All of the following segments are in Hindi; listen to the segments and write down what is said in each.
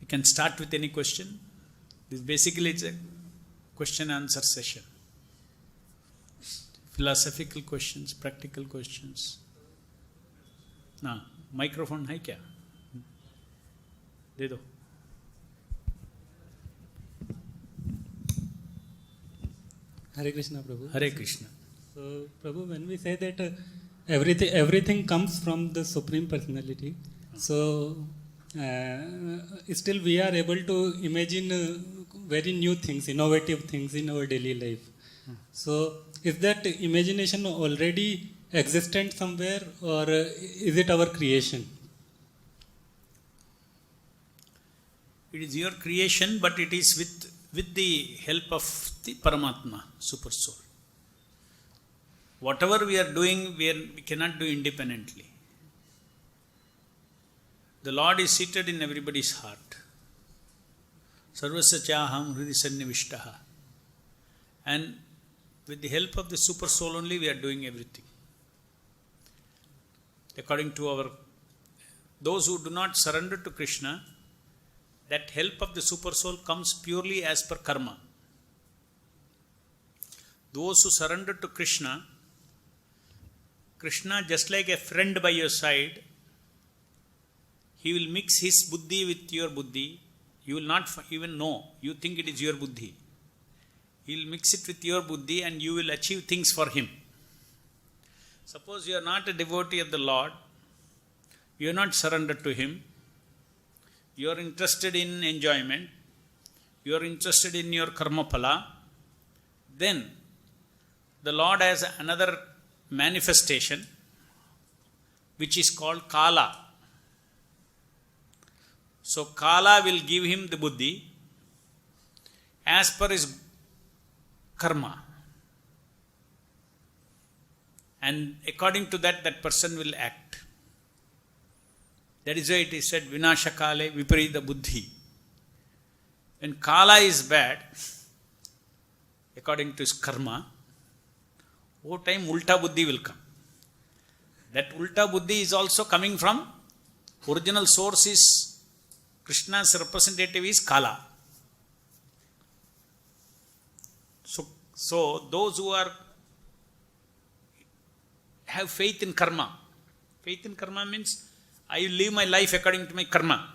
can start with any question. This basically it's a question answer session. Philosophical questions, practical questions. ना माइक्रोफोन है क्या? दे दो. Hare Krishna, Prabhu. Hare Krishna. So, Prabhu, when we say that everything comes from the Supreme Personality, so still we are able to imagine very new things, innovative things in our daily life. So, is that imagination already existent somewhere, or is it our creation? It is your creation, but it is with the help of the Paramatma, Super Soul. Whatever we are doing, we cannot do independently. The Lord is seated in everybody's heart. Sarvasya chaham hridi sannivishtaha. And with the help of the Super Soul only, we are doing everything. According to those who do not surrender to Krishna, that help of the Super Soul comes purely as per karma. Those who surrender to Krishna, just like a friend by your side, he will mix his buddhi with your buddhi. You will not even know. You think it is your buddhi. He will mix it with your buddhi and you will achieve things for him. Suppose you are not a devotee of the Lord, you are not surrendered to him, you are interested in enjoyment, you are interested in your karma phala, then the Lord has another manifestation which is called Kala. So Kala will give him the buddhi as per his karma. And according to that, that person will act. That is why it is said, Vinashakale viparita buddhi. When Kala is bad, according to his karma, over time ulta buddhi will come. That ulta buddhi is also coming from original source is Krishna's representative is Kala. So those who have faith in karma. Faith in karma means I will live my life according to my karma.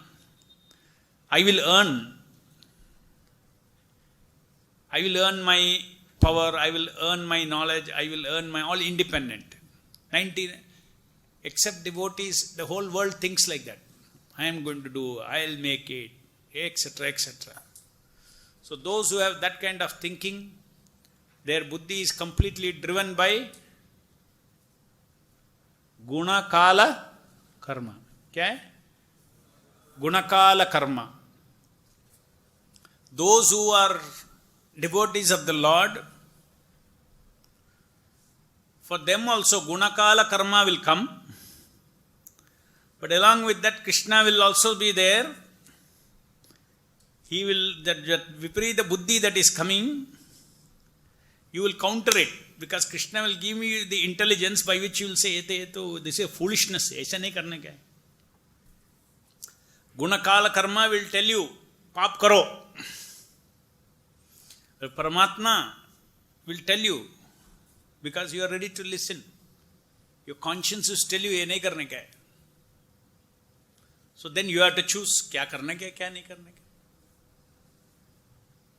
I will earn my power, I will earn my knowledge, I will earn my all independent. Except devotees, the whole world thinks like that. I am going to do, I will make it, etc., etc. So those who have that kind of thinking, their buddhi is completely driven by Guna Kala Karma. क्या है? Gunakala karma. Those who are devotees of the Lord, for them also Gunakala karma will come. But along with that, Krishna will also be there. He will, that viparita buddhi that is coming, you will counter it. Because Krishna will give you the intelligence by which you will say, this is foolishness. ऐसा नहीं करने का है. Gunakala karma will tell you, paap karo. Paramatma will tell you, because you are ready to listen. Your conscience will tell you, ये नहीं करने का है. So then you have to choose, क्या करने का है, क्या नहीं करने का.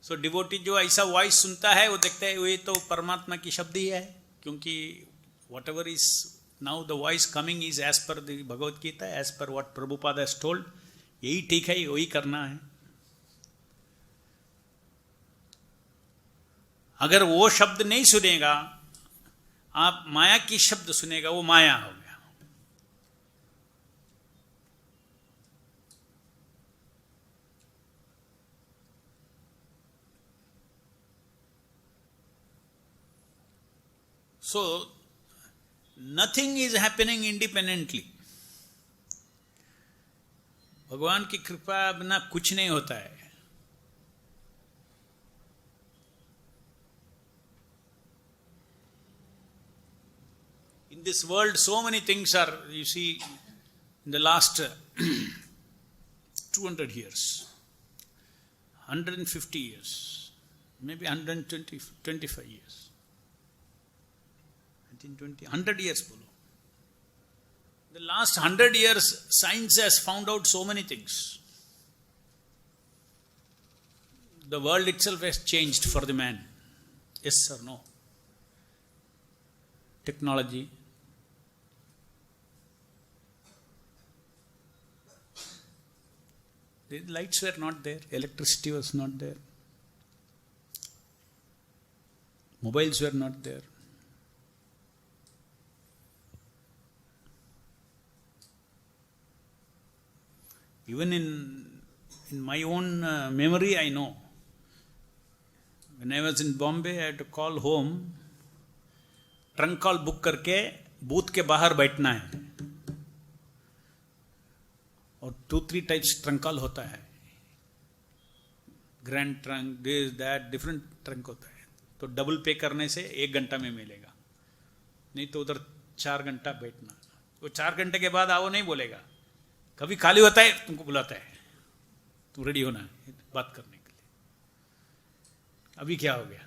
So devotee जो ऐसा voice सुनता है, वो देखता है, ये तो परमात्मा की शब्द ही है. क्योंकि whatever is now the voice coming is as per the Bhagavad Gita, as per what Prabhupada has told. यही ठीक है, वही करना है. अगर वो शब्द नहीं सुनेगा, आप माया की शब्द सुनेगा, वो माया हो गया. So nothing is happening independently. भगवान की कृपा बिना कुछ नहीं होता है. In this world, so many things are, you see, in the last 200 years, 150 years, maybe 120, 25 years. 1920, 100 years bolo. The last 100 years, science has found out so many things. The world itself has changed for the man. Yes or no? Technology. The lights were not there, electricity was not there, mobiles were not there. Even in my own memory, I know. When I was in Bombay, I had to call home, trunk call book करके बूथ के बाहर बैठना है, और 2-3 टाइप्स ट्रंक कॉल होता है, grand trunk, this that, different trunk होता है. तो डबल पे करने से 1 घंटा में मिलेगा, नहीं तो उधर 4 घंटा बैठना. वो 4 घंटे के बाद आओ नहीं बोलेगा, कभी खाली होता है तुमको बुलाता है, तुम रेडी होना है बात करने के लिए. अभी क्या हो गया?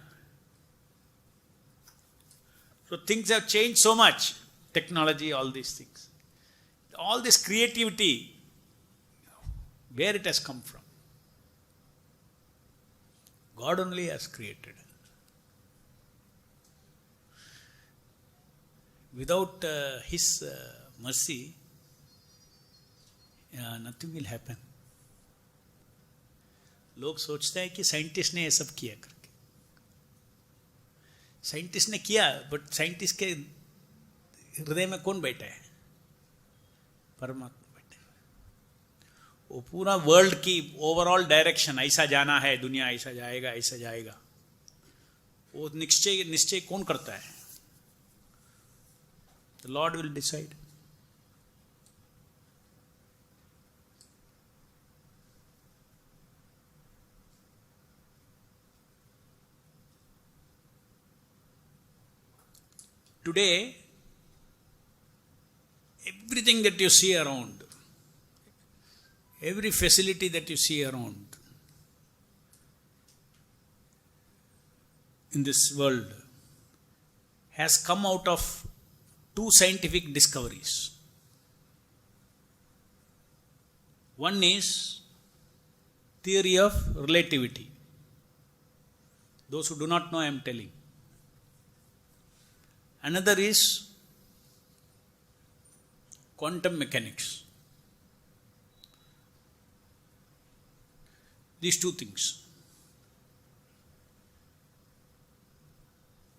So things have changed so much. Technology, all these things. All this creativity, where it has come from? God only has created. Without His mercy, nothing will happen. लोग सोचते हैं कि साइंटिस्ट ने ये सब किया करके. साइंटिस्ट ने किया, बट साइंटिस्ट के हृदय में कौन बैठा है? परमात्मा बैठा है. वो पूरा वर्ल्ड की ओवरऑल डायरेक्शन, ऐसा जाना है दुनिया, ऐसा जाएगा, ऐसा जाएगा, वो निश्चय कौन करता है? The Lord will decide. Today, everything that you see around, every facility that you see around in this world has come out of 2 scientific discoveries. One is theory of relativity. Those who do not know, I am telling. Another is quantum mechanics. These 2 things,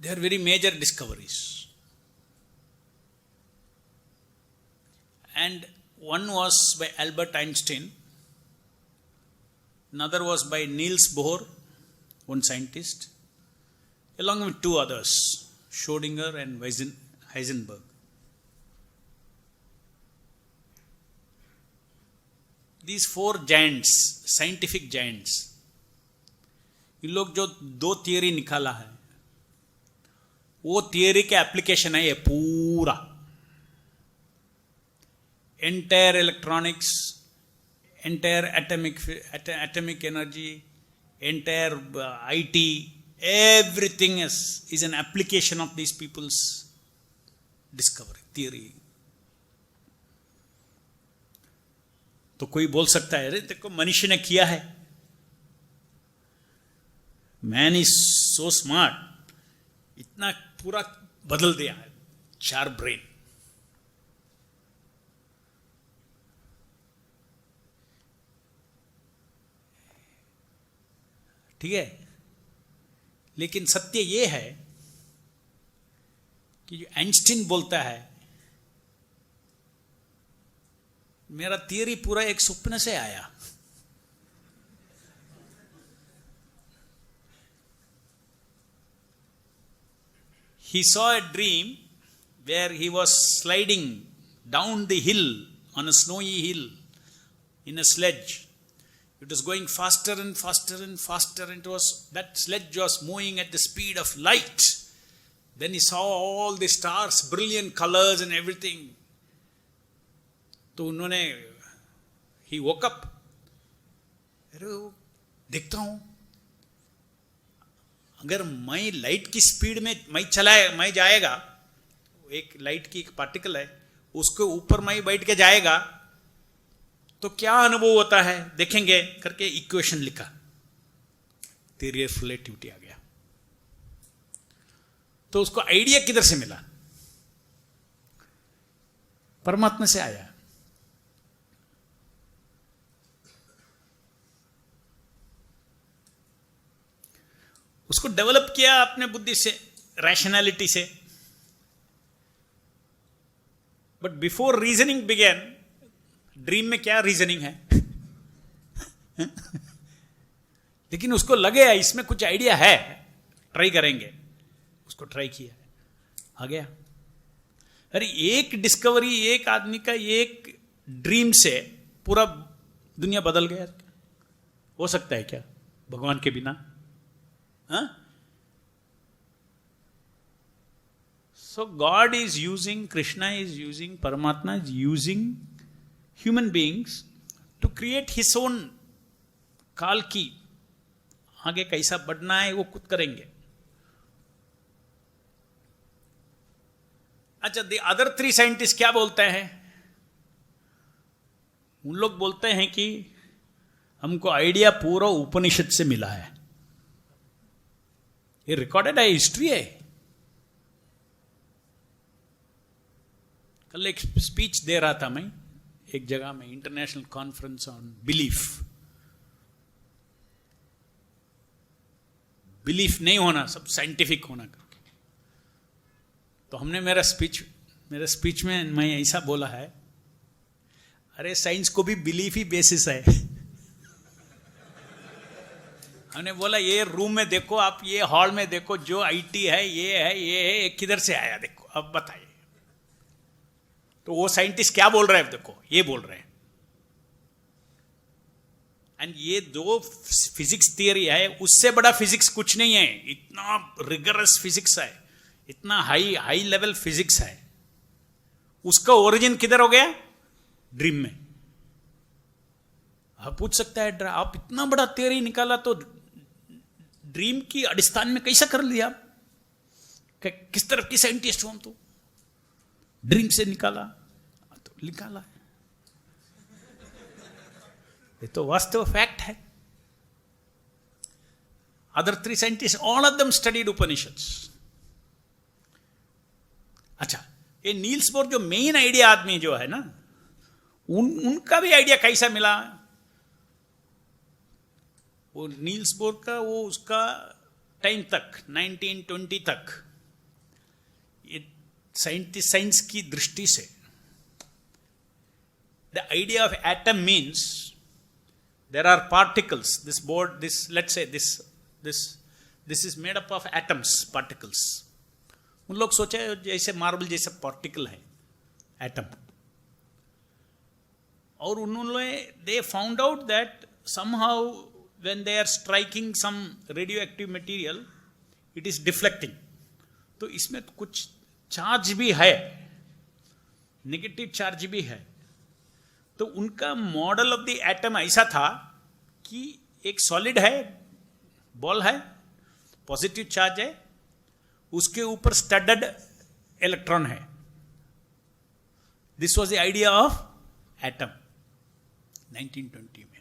they are very major discoveries. And one was by Albert Einstein, another was by Niels Bohr, one scientist, along with 2 others, Schrödinger and Heisenberg. These 4 giants, scientific giants, इन लोग जो 2 थियरी निकाला है, वो थियरी के एप्लीकेशन है ये पूरा. Entire electronics, entire atomic energy, entire IT, everything is an application of these people's discovery, theory. तो कोई बोल सकता है, अरे देखो मनुष्य ने किया है, मैन इज सो स्मार्ट, इतना पूरा बदल दिया है, 4 ब्रेन. ठीक है, लेकिन सत्य यह है कि जो आइंस्टीन बोलता है, मेरा थियरी पूरा एक स्वप्न से आया. He saw a dream where he was sliding down the hill on a snowy hill in a sledge. It was going faster and faster and faster, and that sledge was moving at the speed of light. Then he saw all the stars, brilliant colors and everything. तो उन्होंने, he woke up, अरे देखता हूं, अगर मैं लाइट की स्पीड में मैं जाएगा, एक लाइट की एक पार्टिकल है, उसके ऊपर मैं बैठ के जाएगा तो क्या अनुभव होता है देखेंगे करके इक्वेशन लिखा, थ्योरी ऑफ रिलेटिविटी आ गया। तो उसको आइडिया किधर से मिला? परमात्मा से आया। उसको डेवलप किया अपने बुद्धि से, रैशनैलिटी से। But before reasoning begin, dream में क्या रीजनिंग है? लेकिन उसको लगे इसमें कुछ आइडिया है, ट्राई करेंगे। उसको ट्राई किया, आ गया। अरे एक डिस्कवरी, एक आदमी का एक ड्रीम से पूरा दुनिया बदल गया। हो सकता है क्या भगवान के बिना? So God is using, Krishna is using, Paramatma is using human beings to create his own काल की। आगे कैसा बढ़ना है वो खुद करेंगे। अच्छा, द अदर 3 साइंटिस्ट क्या बोलते हैं? उन लोग बोलते हैं कि हमको आइडिया पूरा उपनिषद से मिला है। ये रिकॉर्डेड है, हिस्ट्री है। कल एक स्पीच दे रहा था मैं एक जगह में, international conference on belief. Belief नहीं होना, सब साइंटिफिक होना करके। तो हमने मेरे स्पीच में मैं ऐसा बोला है, अरे साइंस को भी बिलीफ ही बेसिस है। हमने बोला ये रूम में देखो आप, ये हॉल में देखो, जो आईटी है, ये है, किधर से आया देखो, अब बताइए। तो वो साइंटिस्ट क्या बोल रहे हैं देखो, ये बोल रहे हैं। एंड ये जो फिजिक्स थियरी है, उससे बड़ा फिजिक्स कुछ नहीं है। इतना रिगरस फिजिक्स है, इतना हाई लेवल फिजिक्स है। उसका ओरिजिन किधर हो गया? ड्रीम में। आप पूछ सकता है, आप इतना बड़ा थियरी निकाला तो ड्रीम की अടിസ്ഥാन में कैसा कर लिया आप? किस तरफ की साइंटिस्ट हो तो? ड्रीम से निकाला तो निकाला है, ये तो वास्तव फैक्ट है। Other 3 scientist, all of them studied Upanishads. अच्छा, ये नील्स बोर जो मेन आइडिया आदमी जो है ना, उनका भी आइडिया कैसा मिला? वो नील्स बोर का, वो उसका टाइम तक 1920 तक ये साइंस की दृष्टि से the idea of atom means there are particles, let's say this is made up of atoms, particles. उन लोग सोचे जैसे मार्बल जैसा पार्टिकल है एटम। और उन्होंने they found out that somehow when they are striking some radioactive material, it is deflecting. तो इसमें तो कुछ चार्ज भी है, नेगेटिव चार्ज भी है। तो उनका मॉडल ऑफ द एटम ऐसा था कि एक सॉलिड है, बॉल है, पॉजिटिव चार्ज है, उसके ऊपर स्टडेड इलेक्ट्रॉन है। This was the idea of atom 1920 में।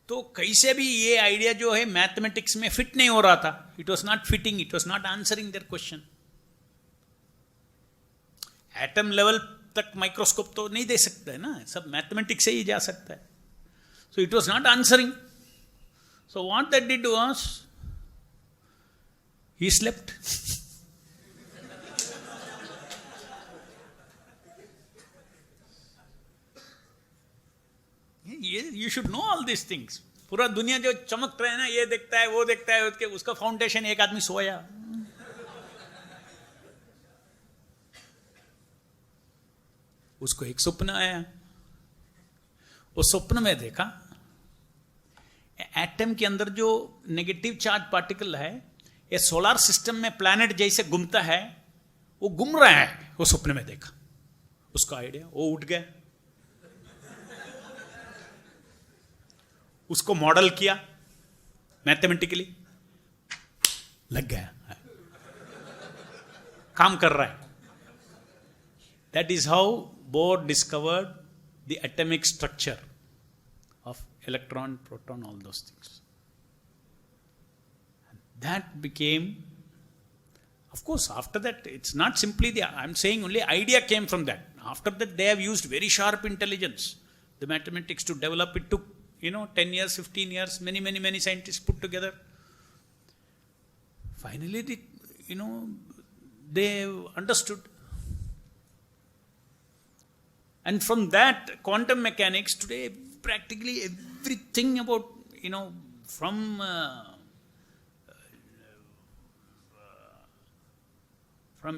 तो कैसे भी ये आइडिया जो है मैथमेटिक्स में फिट नहीं हो रहा था। It was not fitting, it was not answering their question. Atom level तक माइक्रोस्कोप तो नहीं दे सकता है ना, सब मैथमेटिक्स से ही जा सकता है। So it was not answering. So what that did was he slept. You should know all these things. पूरा दुनिया जो चमक रहा है ना, ये देखता है, वो देखता है, उसका फाउंडेशन एक आदमी सोया। उसको एक स्वप्न आया, उस स्वप्न में देखा एटम के अंदर जो नेगेटिव चार्ज पार्टिकल है, ये सोलर सिस्टम में प्लैनेट जैसे घूमता है, वो घूम रहा है। वो स्वप्न में देखा, उसका आइडिया, वो उठ गया। उसको मॉडल किया मैथमेटिकली, लग गया, काम कर रहा है. That is how Bohr discovered the atomic structure of electron, proton, all those things. That became, of course, after that, it's not simply I'm saying only idea came from that. After that, they have used very sharp intelligence, the mathematics, to develop. It took, 10 years, 15 years, many scientists put together. Finally, they understood. And from that, quantum mechanics, today, practically everything about, from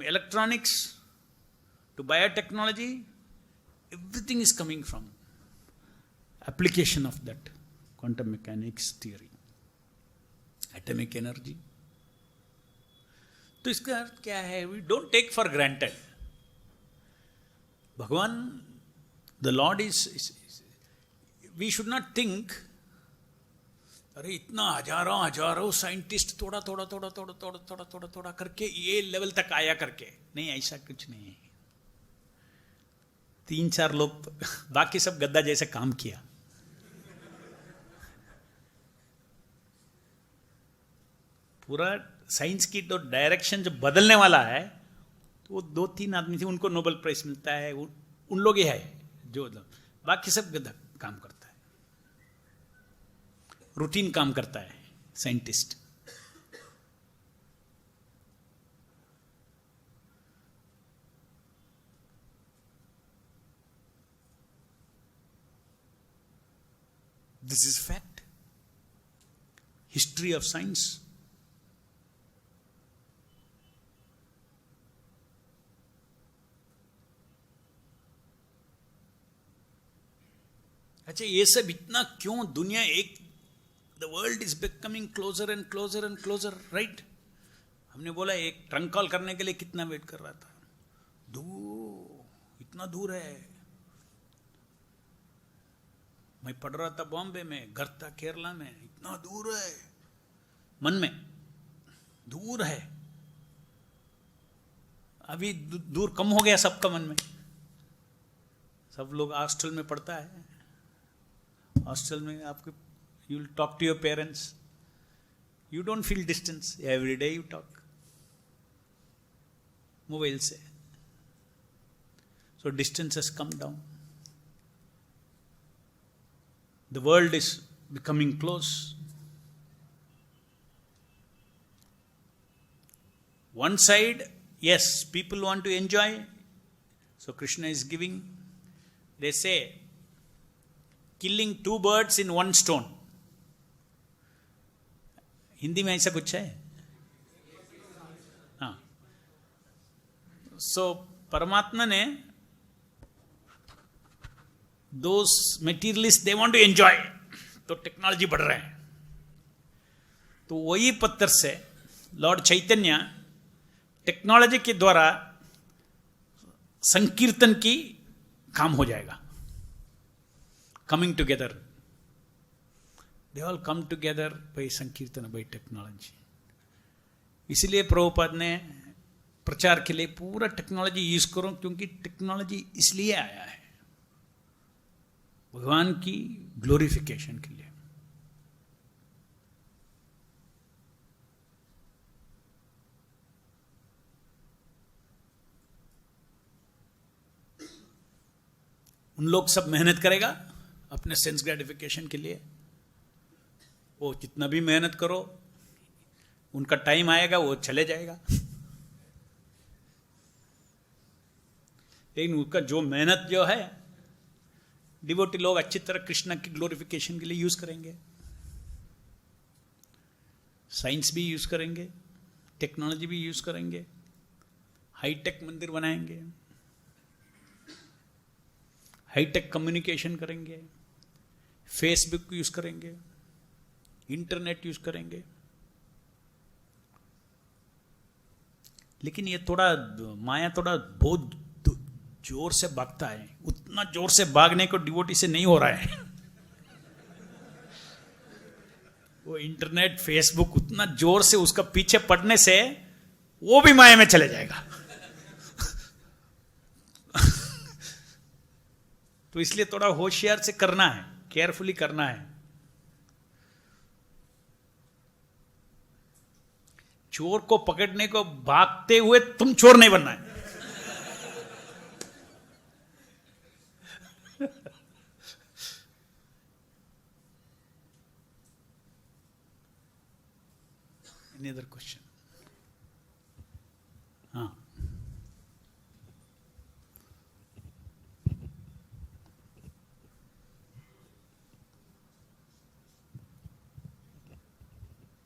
electronics to biotechnology, everything is coming from application of that quantum mechanics theory. Atomic energy. तो इसका अर्थ क्या है? We don't take for granted. भगवान, the Lord is we should not think, अरे इतना हजारों साइंटिस्ट थोड़ा करके ये लेवल तक आया करके. नहीं, ऐसा कुछ नहीं है. 3-4 लोग, बाकी सब गद्दा जैसे काम किया. पूरा साइंस की तो डायरेक्शन जो बदलने वाला है, तो वो 2-3 आदमी थे, उनको नोबेल प्राइज मिलता है. उन लोग ही है जो, बाकी सब गद्दा काम करता है, रूटीन काम करता है scientist. This is fact. History of science. अच्छा, ये सब इतना क्यों? दुनिया एक, the world is becoming closer and closer and closer, right? हमने बोला एक ट्रंक कॉल करने के लिए कितना वेट कर रहा था, इतना दूर है. मैं पढ़ रहा था बॉम्बे में, घर था केरला में, इतना दूर है. मन में दूर है. अभी दूर कम हो गया सबका मन में. सब लोग हॉस्टल में पढ़ता है. हॉस्टल में आपके, you will talk to your parents, you don't feel distance, every day you talk mobile से. So distance has come down. The world is becoming close. One side, yes, people want to enjoy. So Krishna is giving, they say, killing 2 birds in 1 stone. Hindi में ऐसा कुछ है? हाँ. So परमात्मा ने, those materialists, they want to enjoy, तो टेक्नोलॉजी बढ़ रहा है. तो वही पत्थर से लॉर्ड चैतन्य टेक्नोलॉजी के द्वारा संकीर्तन की काम हो जाएगा. Coming together, they all come together by संकीर्तन, बाय टेक्नोलॉजी. इसलिए प्रभुपाद ने प्रचार के लिए पूरा टेक्नोलॉजी यूज करो, क्योंकि टेक्नोलॉजी इसलिए आया है भगवान की ग्लोरिफिकेशन के लिए. उन लोग सब मेहनत करेगा अपने सेंस ग्रेटिफिकेशन के लिए. वो जितना भी मेहनत करो, उनका टाइम आएगा, वो चले जाएगा. लेकिन उनका जो मेहनत जो है, डिवोटी लोग अच्छी तरह कृष्णा की ग्लोरिफिकेशन के लिए यूज करेंगे. साइंस भी यूज करेंगे, टेक्नोलॉजी भी यूज करेंगे, हाईटेक मंदिर बनाएंगे, हाईटेक कम्युनिकेशन करेंगे, फेसबुक यूज करेंगे, इंटरनेट यूज करेंगे. लेकिन ये थोड़ा माया थोड़ा बहुत जोर से भागता है. उतना जोर से भागने को डिवोटी से नहीं हो रहा है. वो इंटरनेट फेसबुक उतना जोर से उसका पीछे पड़ने से वो भी माया में चले जाएगा। तो इसलिए थोड़ा होशियार से करना है, केयरफुली करना है। चोर को पकड़ने को भागते हुए तुम चोर नहीं बनना है। Any other question? हाँ,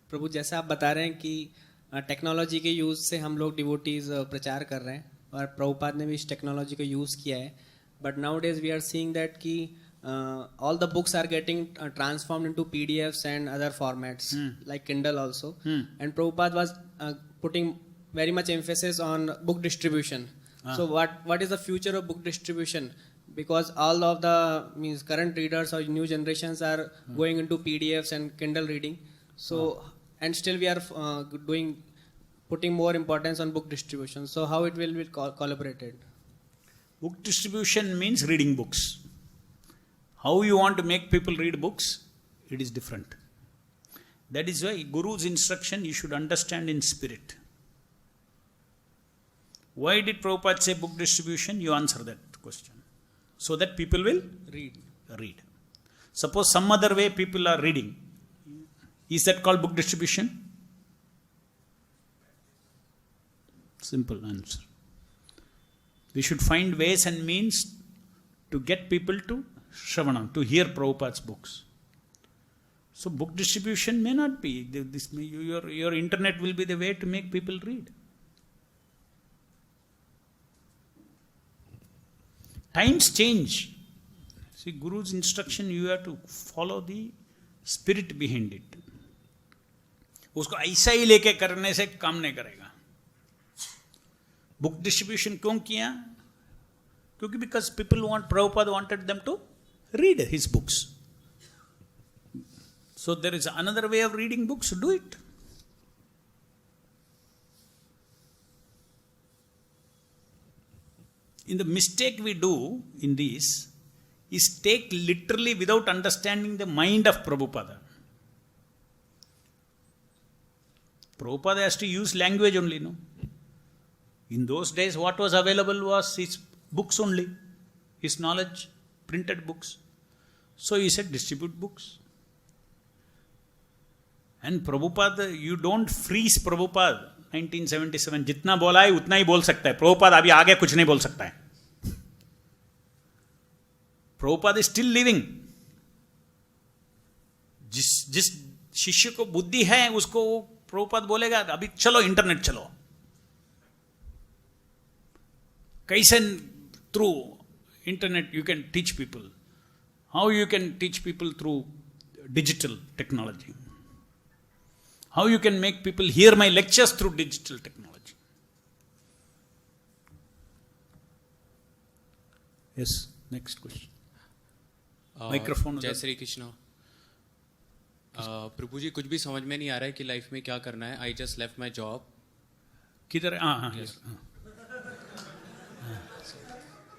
प्रभु जैसा आप बता रहे हैं कि टेक्नोलॉजी के यूज़ से हम लोग डिवोटीज प्रचार कर रहे हैं और प्रभुपाद ने भी इस टेक्नोलॉजी को यूज़ किया है, but nowadays we are seeing that कि all the books are getting transformed into PDFs and other formats like Kindle also. And Prabhupada was putting very much emphasis on book distribution. So what is the future of book distribution? Because all of the current readers or new generations are going into PDFs and Kindle reading. So and still we are putting more importance on book distribution. So how it will be collaborated? book distribution means reading books. How you want to make people read books, it is different. That is why Guru's instruction you should understand in spirit. Why did Prabhupada say book distribution? You answer that question. So that people will read. Suppose some other way people are reading. Is that called book distribution? Simple answer. We should find ways and means to get people to Shravanam, to hear Prabhupada's books. So book distribution may not be, your internet will be the way to make people read. Times change. See, Guru's instruction, you have to follow the spirit behind it. उसको ऐसा ही लेके करने से काम नहीं करेगा. बुक डिस्ट्रीब्यूशन क्यों किया? क्योंकि because people Prabhupada wanted them to read his books. So there is another way of reading books, do it. In the mistake we do in this is take literally without understanding the mind of Prabhupada. Prabhupada has to use language only, no? In those days what was available was his books only, his knowledge, printed books. So he said distribute books. And Prabhupada, you don't freeze Prabhupada. 1977 जितना बोला है उतना ही बोल सकता है. Prabhupada अभी आगे कुछ नहीं बोल सकता है. Prabhupada is still living. जिस शिष्य को बुद्धि है उसको Prabhupada बोलेगा अभी चलो इंटरनेट चलो. कैसे through internet you can teach people? How you can teach people through digital technology? How you can make people hear my lectures through digital technology? Yes, next question. Microphone. जय श्री कृष्ण. प्रभु जी कुछ भी समझ में नहीं आ रहा है कि लाइफ में क्या करना है. I just left my job. किधर?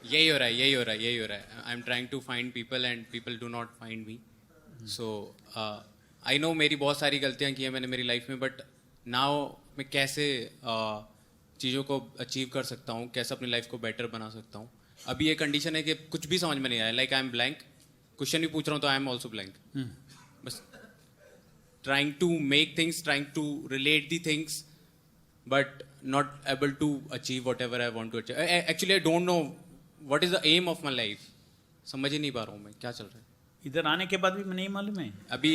यही हो रहा है. I am trying to find people and people do not find me. So I know मेरी बहुत सारी गलतियाँ की हैं मैंने मेरी लाइफ में, बट नाउ मैं कैसे चीज़ों को अचीव कर सकता हूँ, कैसे अपनी लाइफ को बेटर बना सकता हूँ. अभी ये कंडीशन है कि कुछ भी समझ में नहीं आया. Like I am blank. Question भी पूछ रहा हूँ तो आई एम ऑल्सो ब्लैंक. बस trying to make things, trying to relate the things, but not able to achieve whatever I want to achieve. Actually I don't know what is the aim of my life. समझ ही नहीं पा रहा हूँ मैं क्या चल रहा है. इधर आने के बाद भी नहीं मालूम है अभी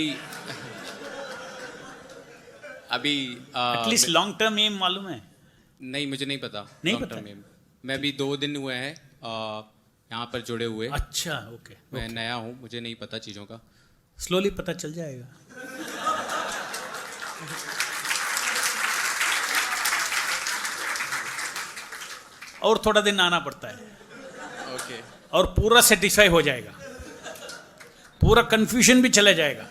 एटलीस्ट लॉन्ग टर्म एम मालूम है? नहीं, मुझे नहीं पता. नहीं long पता? term aim. मैं अभी 2 दिन हुए हैं यहाँ पर जुड़े हुए. अच्छा, ओके. मैं नया हूँ, मुझे नहीं पता चीज़ों का. स्लोली पता चल जाएगा. और थोड़ा दिन आना पड़ता है. ओके. और पूरा सेटिस्फाई हो जाएगा, पूरा कंफ्यूजन भी चला जाएगा.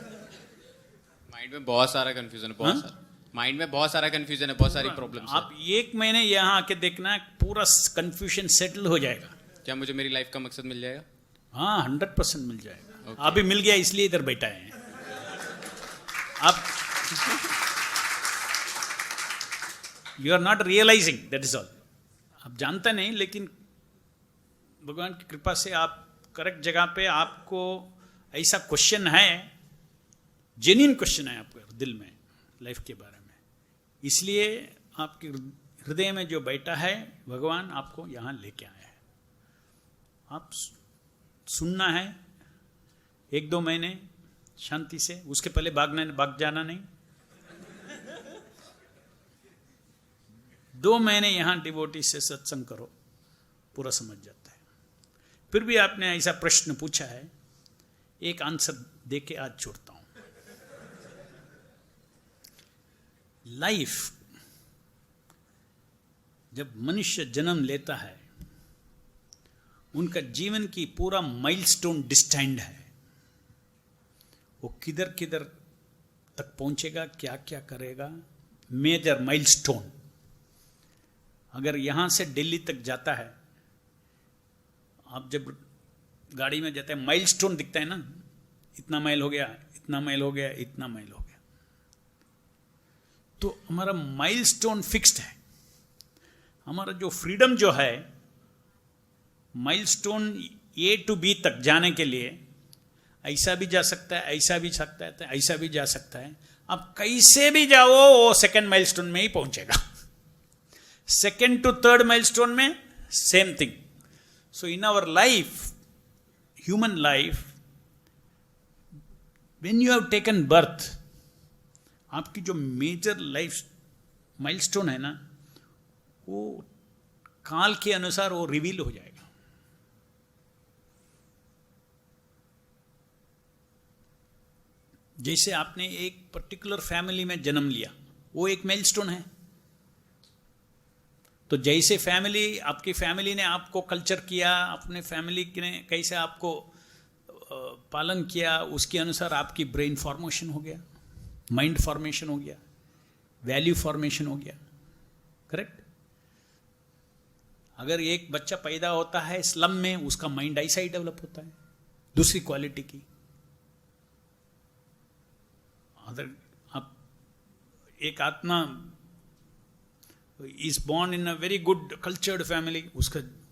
माइंड में बहुत सारा कंफ्यूजन है, बहुत सारा माइंड में बहुत सारा कंफ्यूजन है, बहुत सारी प्रॉब्लम्स है। आप 1 महीने यहाँ आके देखना, पूरा कंफ्यूजन सेटल हो जाएगा। क्या मुझे मेरी लाइफ का मकसद मिल जाएगा? हाँ, 100% मिल जाएगा। Okay. अभी मिल गया इसलिए इधर बैठा है आप। You are not realizing, that is all. आप जानते नहीं, लेकिन भगवान की कृपा से आप करेक्ट जगह पे, आपको ऐसा क्वेश्चन है, जेन्युइन क्वेश्चन है आपके दिल में लाइफ के बारे में, इसलिए आपके हृदय में जो बैठा है भगवान आपको यहाँ लेके आया है। आप सुनना है 1-2 महीने शांति से, उसके पहले भाग जाना नहीं। 2 महीने यहां डिवोटी से सत्संग करो, पूरा समझ जाता है। फिर भी आपने ऐसा प्रश्न पूछा है, एक आंसर देके आज छोड़ता हूं। लाइफ, जब मनुष्य जन्म लेता है, उनका जीवन की पूरा माइलस्टोन डिस्टाइंड है। वो किधर किधर तक पहुंचेगा, क्या क्या करेगा, मेजर माइलस्टोन। अगर यहां से दिल्ली तक जाता है, आप जब गाड़ी में जाते हैं माइलस्टोन दिखता है ना, इतना माइल हो गया, इतना माइल हो गया, इतना माइल हो गया। तो हमारा माइलस्टोन फिक्स्ड है। हमारा जो फ्रीडम जो है, माइलस्टोन A to B तक जाने के लिए ऐसा भी जा सकता है, ऐसा भी सकता है, ऐसा भी जा सकता है। आप कैसे भी जाओ, वो सेकंड माइलस्टोन में ही पहुंचेगा। सेकंड टू थर्ड माइलस्टोन में same thing. So in our life, human life, when you have taken birth, आपकी जो मेजर लाइफ माइलस्टोन है ना, वो काल के अनुसार वो रिवील हो जाएगा। जैसे आपने एक पर्टिकुलर फैमिली में जन्म लिया, वो एक माइलस्टोन है। तो जैसे फैमिली, आपकी फैमिली ने आपको कल्चर किया, अपने फैमिली ने कैसे आपको पालन किया, उसके अनुसार आपकी ब्रेन फॉर्मेशन हो गया, माइंड फॉर्मेशन हो गया, वैल्यू फॉर्मेशन हो गया। करेक्ट? अगर एक बच्चा पैदा होता है स्लम में, उसका माइंड ऐसा ही डेवलप होता है, दूसरी क्वालिटी की। अगर आप एक आत्मा is born in a very good cultured family,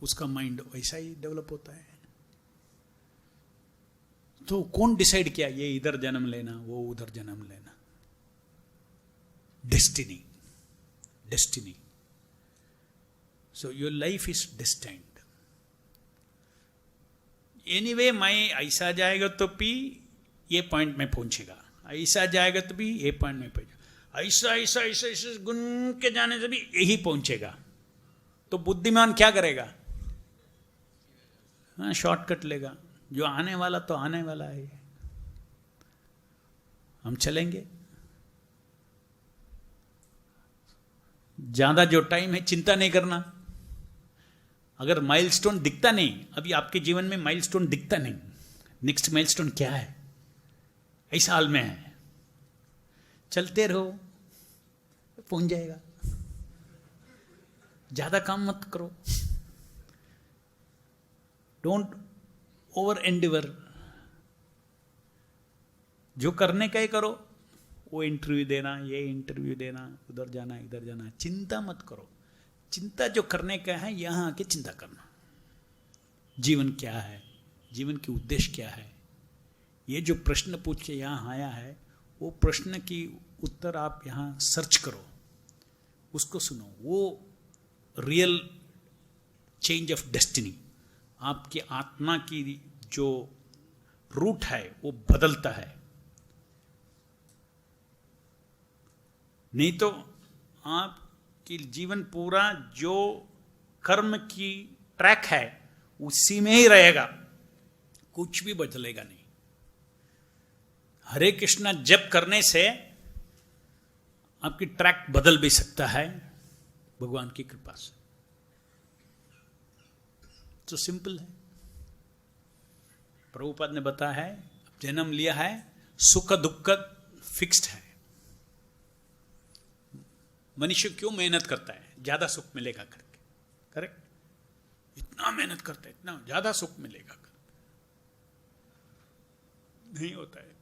उसका माइंड वैसा ही डेवलप होता है। तो कौन डिसाइड किया ये इधर जन्म लेना, वो उधर जन्म लेना? Destiny, destiny. So your life is destined. Anyway, मैं ऐसा जाएगा तो भी ये पॉइंट में पहुंचेगा, ऐसा जाएगा तो भी ये पॉइंट में पहुंचेगा, ऐसा ऐसा ऐसा ऐसा गुन के जाने से भी यही पहुंचेगा। तो बुद्धिमान क्या करेगा? हाँ, शॉर्टकट लेगा। जो आने वाला तो आने वाला है, हम चलेंगे। ज्यादा जो टाइम है, चिंता नहीं करना। अगर माइलस्टोन दिखता नहीं, अभी आपके जीवन में माइलस्टोन दिखता नहीं, नेक्स्ट माइलस्टोन क्या है, ऐसा हाल में है, चलते रहो, पहुंच जाएगा। ज्यादा काम मत करो, डोंट ओवर एंडिवर। जो करने का ही करो, वो इंटरव्यू देना, ये इंटरव्यू देना, उधर जाना, इधर जाना, चिंता मत करो। चिंता जो करने का है, यहां आके चिंता करना। जीवन क्या है, जीवन की उद्देश्य क्या है, ये जो प्रश्न पूछ के यहां आया है, वो प्रश्न की उत्तर आप यहां सर्च करो, उसको सुनो। वो रियल चेंज ऑफ डेस्टिनी, आपकी आत्मा की जो रूट है वो बदलता है। नहीं तो आपकी जीवन पूरा जो कर्म की ट्रैक है उसी में ही रहेगा, कुछ भी बदलेगा नहीं। हरे कृष्णा जप करने से आपकी ट्रैक बदल भी सकता है भगवान की कृपा से। तो सिंपल है। प्रभुपाद ने बताया है, जन्म लिया है, सुख दुख फिक्स्ड है। मनुष्य क्यों मेहनत करता है? ज्यादा सुख मिलेगा करके, करेक्ट? इतना मेहनत करता है, इतना ज्यादा सुख मिलेगा करके, नहीं होता है।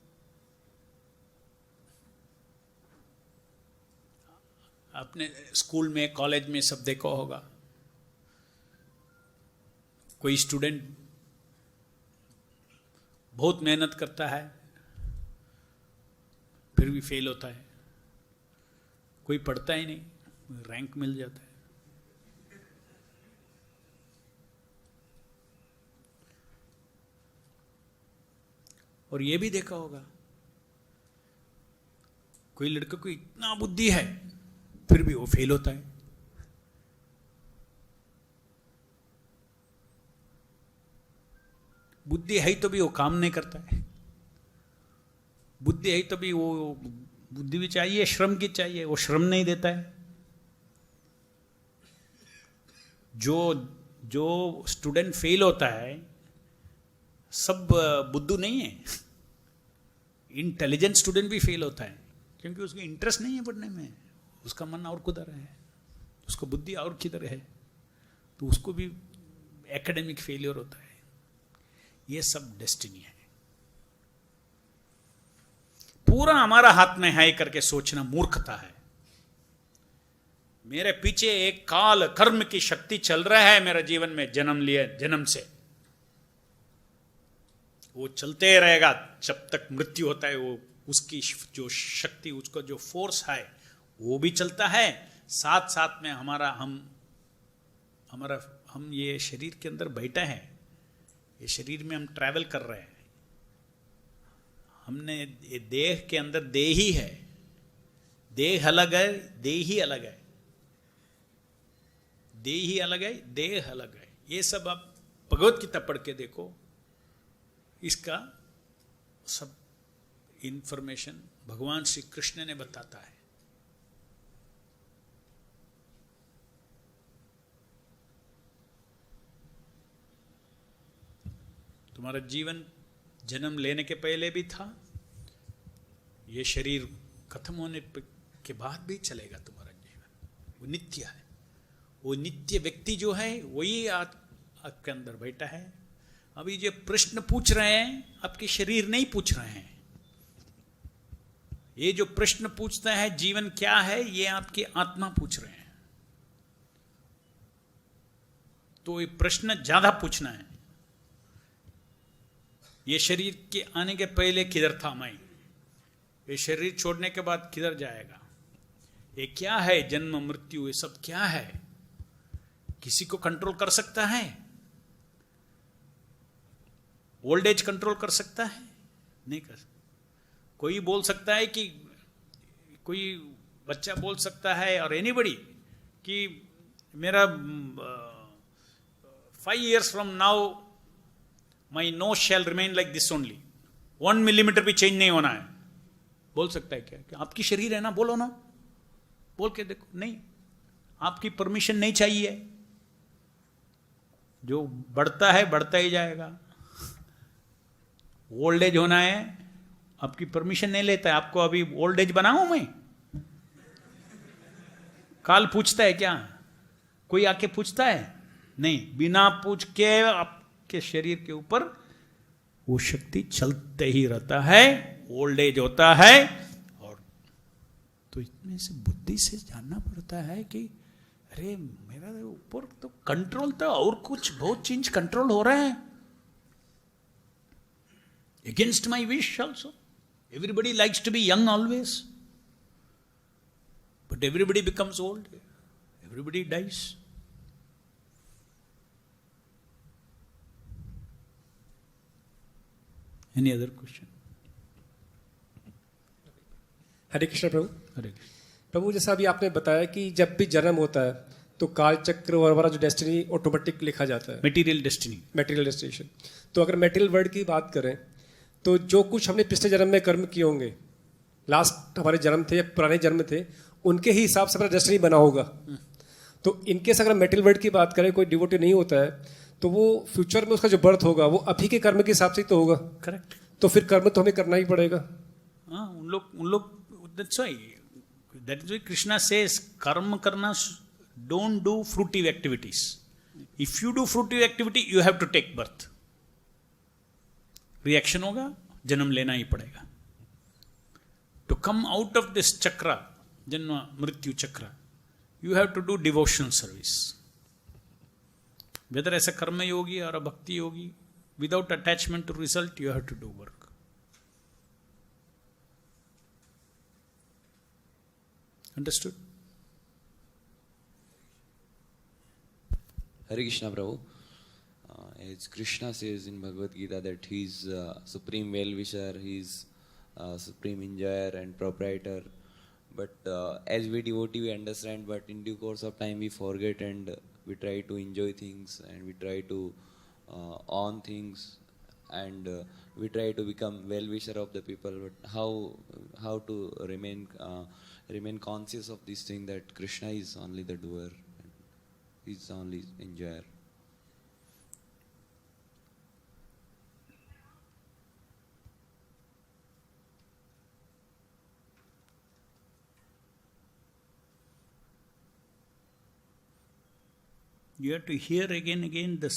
आपने स्कूल में, कॉलेज में सब देखा होगा, कोई स्टूडेंट बहुत मेहनत करता है फिर भी फेल होता है, कोई पढ़ता ही नहीं, रैंक मिल जाता है। और ये भी देखा होगा, कोई लड़के को इतना बुद्धि है फिर भी वो फेल होता है। बुद्धि है तो भी वो काम नहीं करता है, बुद्धि है तो भी वो, बुद्धि भी चाहिए, श्रम की चाहिए, वो श्रम नहीं देता है। जो स्टूडेंट फेल होता है सब बुद्धू नहीं है, इंटेलिजेंट स्टूडेंट भी फेल होता है क्योंकि उसको इंटरेस्ट नहीं है पढ़ने में, उसका मन और किधर है, उसको बुद्धि और किधर है, तो उसको भी एकेडमिक फेलियर होता है। ये सब डेस्टिनी है, पूरा हमारा हाथ में है करके सोचना मूर्खता है। मेरे पीछे एक काल कर्म की शक्ति चल रहा है मेरे जीवन में, जन्म लिए जन्म से वो चलते रहेगा जब तक मृत्यु होता है। वो उसकी जो शक्ति, उसका जो फोर्स है वो भी चलता है, साथ साथ में हम ये शरीर के अंदर बैठे हैं, ये शरीर में हम ट्रैवल कर रहे हैं। हमने ये देह के अंदर देही है, देह अलग है, देही अलग है, देही अलग है, देह अलग है। ये सब आप भगवत गीता पढ़ के देखो, इसका सब इंफॉर्मेशन भगवान श्री कृष्ण ने बताता है। तुम्हारा जीवन जन्म लेने के पहले भी था, ये शरीर खत्म होने के बाद भी चलेगा तुम्हारा जीवन, वो नित्य है। वो नित्य व्यक्ति जो है वही आपके अंदर बैठा है। अभी जो प्रश्न पूछ रहे हैं आपके शरीर नहीं पूछ रहे हैं, ये जो प्रश्न पूछता है जीवन क्या है, ये आपकी आत्मा पूछ रहे हैं। तो ये प्रश्न ज्यादा पूछना है। ये शरीर के आने के पहले किधर था मैं, ये शरीर छोड़ने के बाद किधर जाएगा, ये क्या है, जन्म मृत्यु, ये सब क्या है, किसी को कंट्रोल कर सकता है? ओल्ड एज कंट्रोल कर सकता है? नहीं कर सकता। कोई बोल सकता है कि, कोई बच्चा बोल सकता है और एनीबडी कि मेरा 5 years from now my nose shall remain like this only, 1 millimeter भी चेंज नहीं होना है, बोल सकता है क्या? कि आपकी शरीर है ना, बोलो ना, बोल के देखो। नहीं, आपकी परमिशन नहीं चाहिए, जो बढ़ता है बढ़ता ही जाएगा। ओल्ड एज होना है, आपकी परमिशन नहीं लेता है। आपको अभी ओल्ड एज बनाऊं मैं? काल पूछता है क्या? कोई आके पूछता है? नहीं, बिना पूछ के आपके शरीर के ऊपर वो शक्ति चलते ही रहता है, ओल्ड एज होता है। और तो इसमें से बुद्धि से जानना पड़ता है कि अरे मेरा ऊपर तो कंट्रोल था और कुछ बहुत चीज कंट्रोल हो रहा है, against my wish also. Everybody likes to be young always, but everybody becomes old, everybody dies. Any other question? हरे कृष्ण प्रभु। हरे प्रभु, जैसा अभी आपने बताया कि जब भी जन्म होता है तो काल चक्र और हमारा जो डेस्टिनी ऑटोमेटिक लिखा जाता है, मटेरियल डेस्टिनी, मटेरियल डेस्टिनेशन। तो अगर मटेरियल वर्ल्ड की बात करें तो जो कुछ हमने पिछले जन्म में कर्म किए होंगे, लास्ट हमारे जन्म थे या पुराने जन्म थे, उनके ही हिसाब से अपना डेस्टिनी बना होगा। तो इनकेस अगर मटेरियल वर्ल्ड की बात करें, कोई डिवोटी नहीं होता है तो वो फ्यूचर में उसका जो बर्थ होगा वो अभी के कर्म के हिसाब से ही तो होगा। करेक्ट। तो फिर कर्म तो हमें करना ही पड़ेगा। हाँ, उन लोग that's why that is why Krishna says कर्म करना, don't do fruitive activities. If you do fruitive activity you have to take birth. Reaction होगा, जन्म लेना ही पड़ेगा. To come out of this chakra, जन्म मृत्यु चक्र, you have to do devotional service. Whether as a karma yogi और अ भक्ति योगी, without attachment to result, you have to do work. Understood? Hare Krishna Prabhu. As Krishna says in Bhagavad Gita that he is supreme well-wisher, he is supreme enjoyer and proprietor. But as we devotee, we understand, but in due course of time we forget and we try to enjoy things and we try to own things and we try to become well-wisher of the people. But how to remain conscious of this thing that Krishna is only the doer, he is only enjoyer. You have to hear again the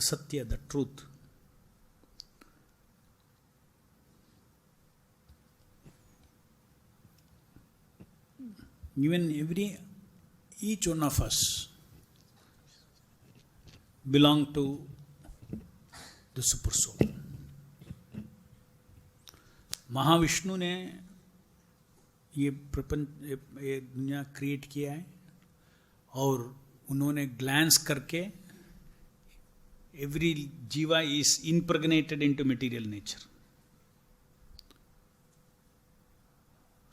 satya, the truth. Even each one of us belong to the super soul. Mahavishnu ने ये प्रपंच, ये दुनिया क्रिएट किया है और उन्होंने ग्लैंस करके एवरी जीवा इज इम्प्रग्नेटेड इनटू मटेरियल नेचर.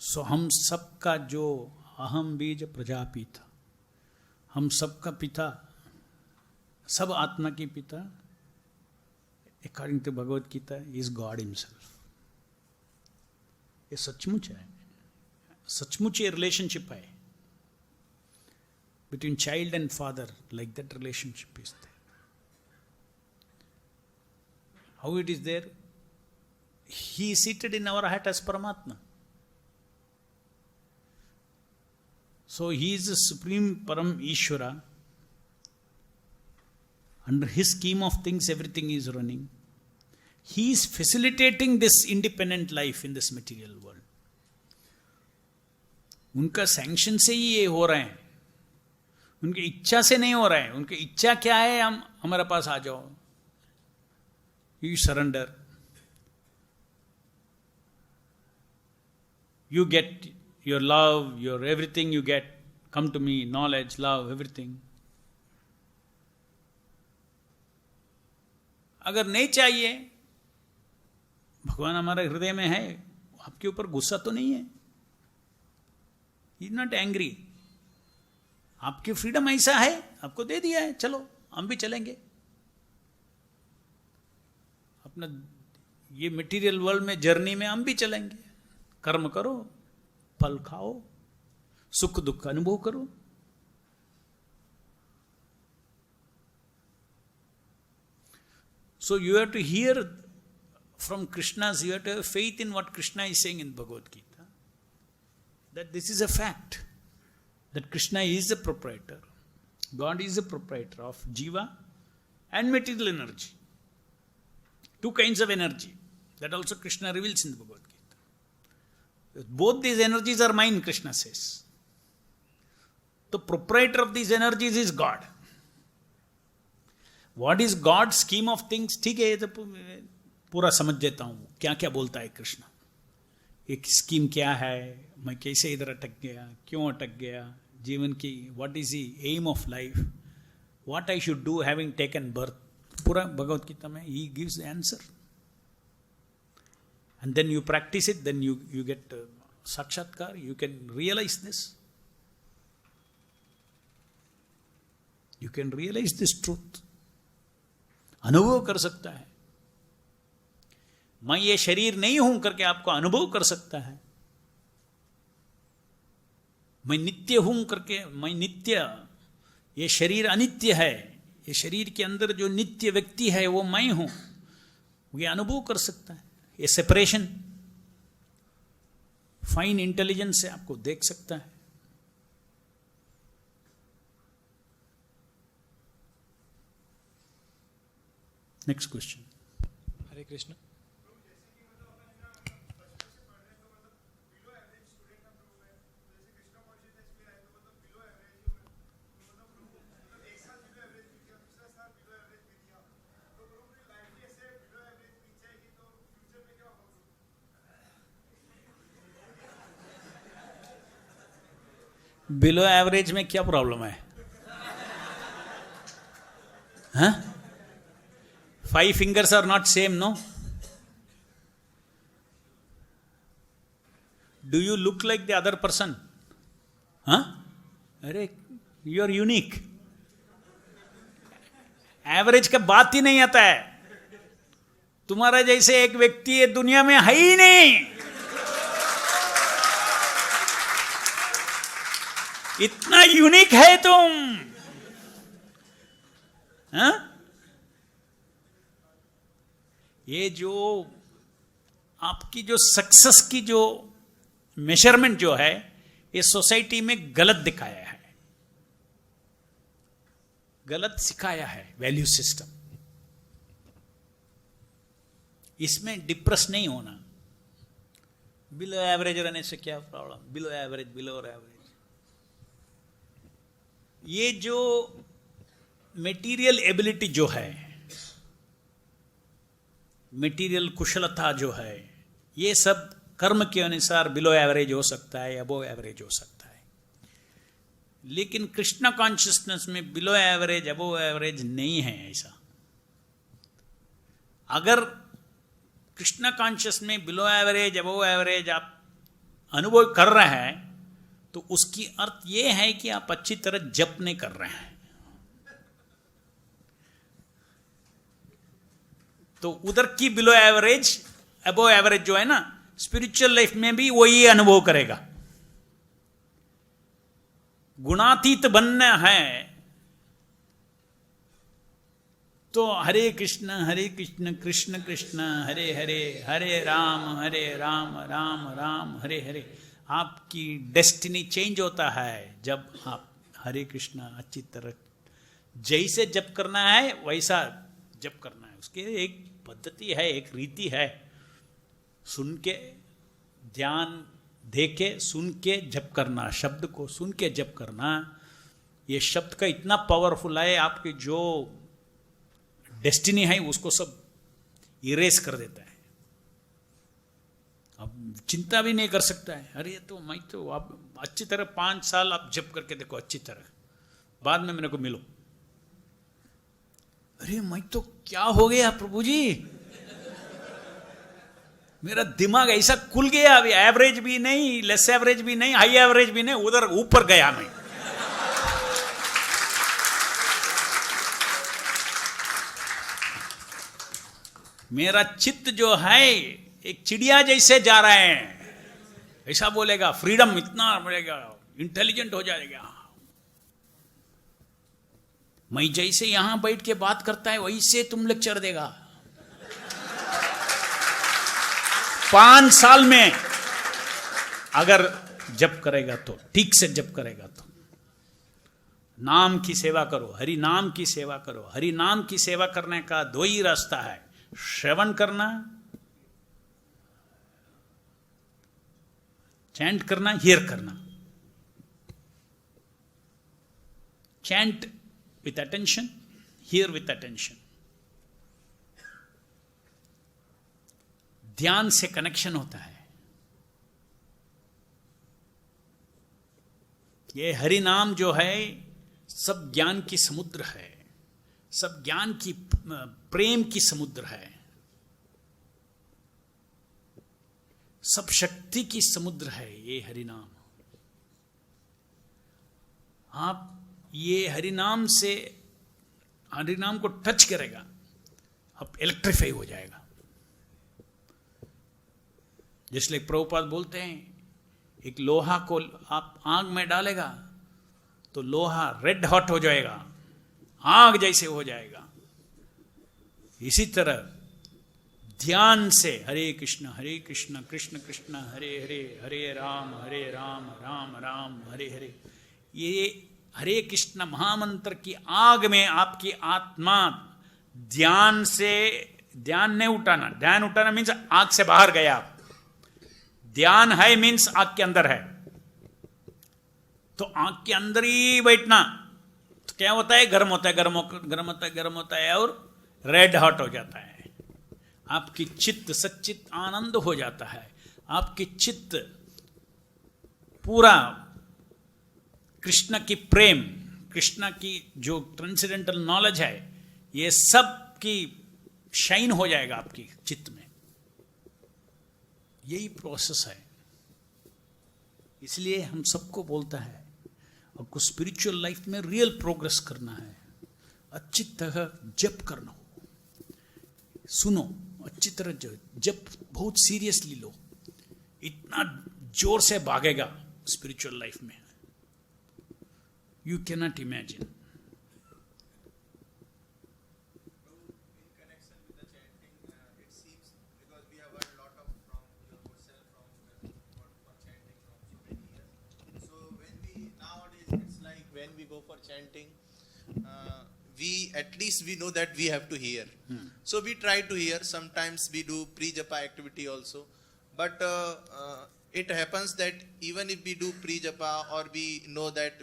सो हम सबका जो अहम बीज प्रजापिता, हम सबका पिता, सब आत्मा की पिता according to Bhagavad Gita is God himself. ये सचमुच है, सचमुच ये रिलेशनशिप है between child and father. Like that relationship is there. How it is there? He is seated in our heart as Paramatma. So he is the supreme Param Ishvara. Under his scheme of things everything is running. He is facilitating this independent life in this material world. उनका सैंक्शन से ही ये हो रहे हैं, उनकी इच्छा से नहीं हो रहा है. उनकी इच्छा क्या है? हम हमारे पास आ जाओ, you surrender, you get your love, your everything you get, come to me, knowledge, love, everything. अगर नहीं चाहिए, भगवान हमारे हृदय में है, आपके ऊपर गुस्सा तो नहीं है, ही इज नॉट एंग्री. आपकी फ्रीडम ऐसा है, आपको दे दिया है, चलो हम भी चलेंगे. अपना ये मटेरियल वर्ल्ड में जर्नी में हम भी चलेंगे. कर्म करो, फल खाओ, सुख दुख अनुभव करो. So you have to hear from Krishna's, you have to have faith in what Krishna is saying in Bhagavad Gita, that this is a fact. That Krishna is the proprietor. God is the proprietor of Jiva and material energy. Two kinds of energy. That also Krishna reveals in the Bhagavad Gita. Both these energies are mine, Krishna says. The proprietor of these energies is God. What is God's scheme of things? ठीक है, ये तो पूरा समझ देता हूँ क्या क्या बोलता है कृष्ण. एक स्कीम क्या है, मैं कैसे इधर अटक गया, क्यों अटक गया, जीवन की what is the aim of life, what I should do having taken birth, पूरा भगवत गीता में ही gives the answer. And then you practise it, then you get साक्षात्कार, you can realise this, you can realise this truth. अनुभव कर सकता है. मैं ये शरीर नहीं हूं करके आपको अनुभव कर सकता है. मैं नित्य हूं करके, मैं नित्य, ये शरीर अनित्य है, ये शरीर के अंदर जो नित्य व्यक्ति है वो मैं हूं, ये अनुभव कर सकता है. ये सेपरेशन, फाइन इंटेलिजेंस से आपको देख सकता है। Next question. Hare Krishna. Below average में क्या प्रॉब्लम है? हाँ? 5 fingers are not same, no? Do you look like the other person? हाँ? अरे, you are unique. एवरेज का बात ही नहीं आता है। तुम्हारा जैसे एक व्यक्ति ये दुनिया में है ही नहीं। इतना यूनिक है तुम। हाँ? ये जो आपकी जो सक्सेस की जो मेजरमेंट जो है, ये सोसाइटी में गलत दिखाया है, गलत सिखाया है वैल्यू सिस्टम। इसमें डिप्रेस नहीं होना। बिलो एवरेज रहने से क्या problem? Below average, below average. ये जो मेटीरियल एबिलिटी जो है, मेटीरियल कुशलता जो है, ये सब कर्म के अनुसार बिलो एवरेज हो सकता है, अबो एवरेज हो सकता है। लेकिन कृष्णा कॉन्शियसनेस में बिलो एवरेज, अबो एवरेज नहीं है ऐसा। अगर कृष्णा कॉन्शियस में बिलो एवरेज, अबो एवरेज आप अनुभव कर रहे हैं, तो उसकी अर्थ यह है कि आप अच्छी तरह जप नहीं कर रहे हैं। तो उधर की बिलो एवरेज, अबो एवरेज जो है ना, स्पिरिचुअल लाइफ में भी वही अनुभव करेगा। गुणातीत बनना है तो हरे कृष्ण कृष्ण कृष्ण हरे हरे, हरे राम राम राम हरे हरे। आपकी डेस्टिनी चेंज होता है जब आप हरे कृष्ण अच्छी तरह जैसे जप करना है वैसा जप करना है। उसके एक पद्धति है, एक रीति है। सुन के, ध्यान दे के सुन के जप करना, शब्द को सुन के जप करना। ये शब्द का इतना पावरफुल है, आपकी जो डेस्टिनी है उसको सब इरेज कर देता है। अब चिंता भी नहीं कर सकता है। अरे तो मैं तो आप अच्छी तरह 5 साल आप जप करके देखो अच्छी तरह, बाद में मेरे को मिलो। अरे मैं तो क्या हो गया प्रभु जी, मेरा दिमाग ऐसा खुल गया। अभी एवरेज भी नहीं, लेस एवरेज भी नहीं, हाई एवरेज भी नहीं, उधर ऊपर गया मैं। मेरा चित्त जो है एक चिड़िया जैसे जा रहा है, ऐसा बोलेगा। फ्रीडम इतना मिलेगा, इंटेलिजेंट हो जाएगा। मैं जैसे यहां बैठ के बात करता है वैसे तुम लेक्चर देगा। 5 साल में अगर जप करेगा तो, ठीक से जप करेगा तो। नाम की सेवा करो, हरि नाम की सेवा करो। हरि नाम की सेवा करने का 2 ही रास्ता है, श्रवण करना, चैंट करना, हियर करना। Chant with attention, here with attention. ध्यान से कनेक्शन होता है। ये हरि नाम जो है सब ज्ञान की समुद्र है, सब ज्ञान की प्रेम की समुद्र है, सब शक्ति की समुद्र है ये हरिनाम। आप ये हरिनाम से, हरिनाम को टच करेगा, आप इलेक्ट्रीफाई हो जाएगा। जिसलिए प्रभुपाद बोलते हैं, एक लोहा को आप आग में डालेगा तो लोहा रेड हॉट हो जाएगा, आग जैसे हो जाएगा। इसी तरह ध्यान से हरे कृष्ण कृष्ण कृष्ण हरे हरे, हरे राम राम राम हरे हरे, ये हरे कृष्ण महामंत्र की आग में आपकी आत्मा ध्यान से, ध्यान नहीं उठाना, ध्यान उठाना मीन्स आग से बाहर गया, ध्यान है मीन्स आग के अंदर है, तो आग के अंदर ही बैठना, तो क्या होता है, गर्म होता है, गर्म होता है और रेड हॉट हो जाता है, आपकी चित्त सच्चित आनंद हो जाता है, आपकी चित्त पूरा कृष्ण की प्रेम, कृष्ण की जो ट्रांसेंडेंटल नॉलेज है, ये सब की शाइन हो जाएगा आपकी चित्त में। यही प्रोसेस है। इसलिए हम सबको बोलता है, आपको स्पिरिचुअल लाइफ में रियल प्रोग्रेस करना है, अच्छी तरह जप करना हो, सुनो अच्छी तरह जप बहुत सीरियसली लो, इतना जोर से भागेगा स्पिरिचुअल लाइफ में, you cannot imagine. When we go for chanting, we at least we know that we have to hear. So we try to hear. Sometimes we do pre-japa activity also, but it happens that even if we do pre-japa or we know that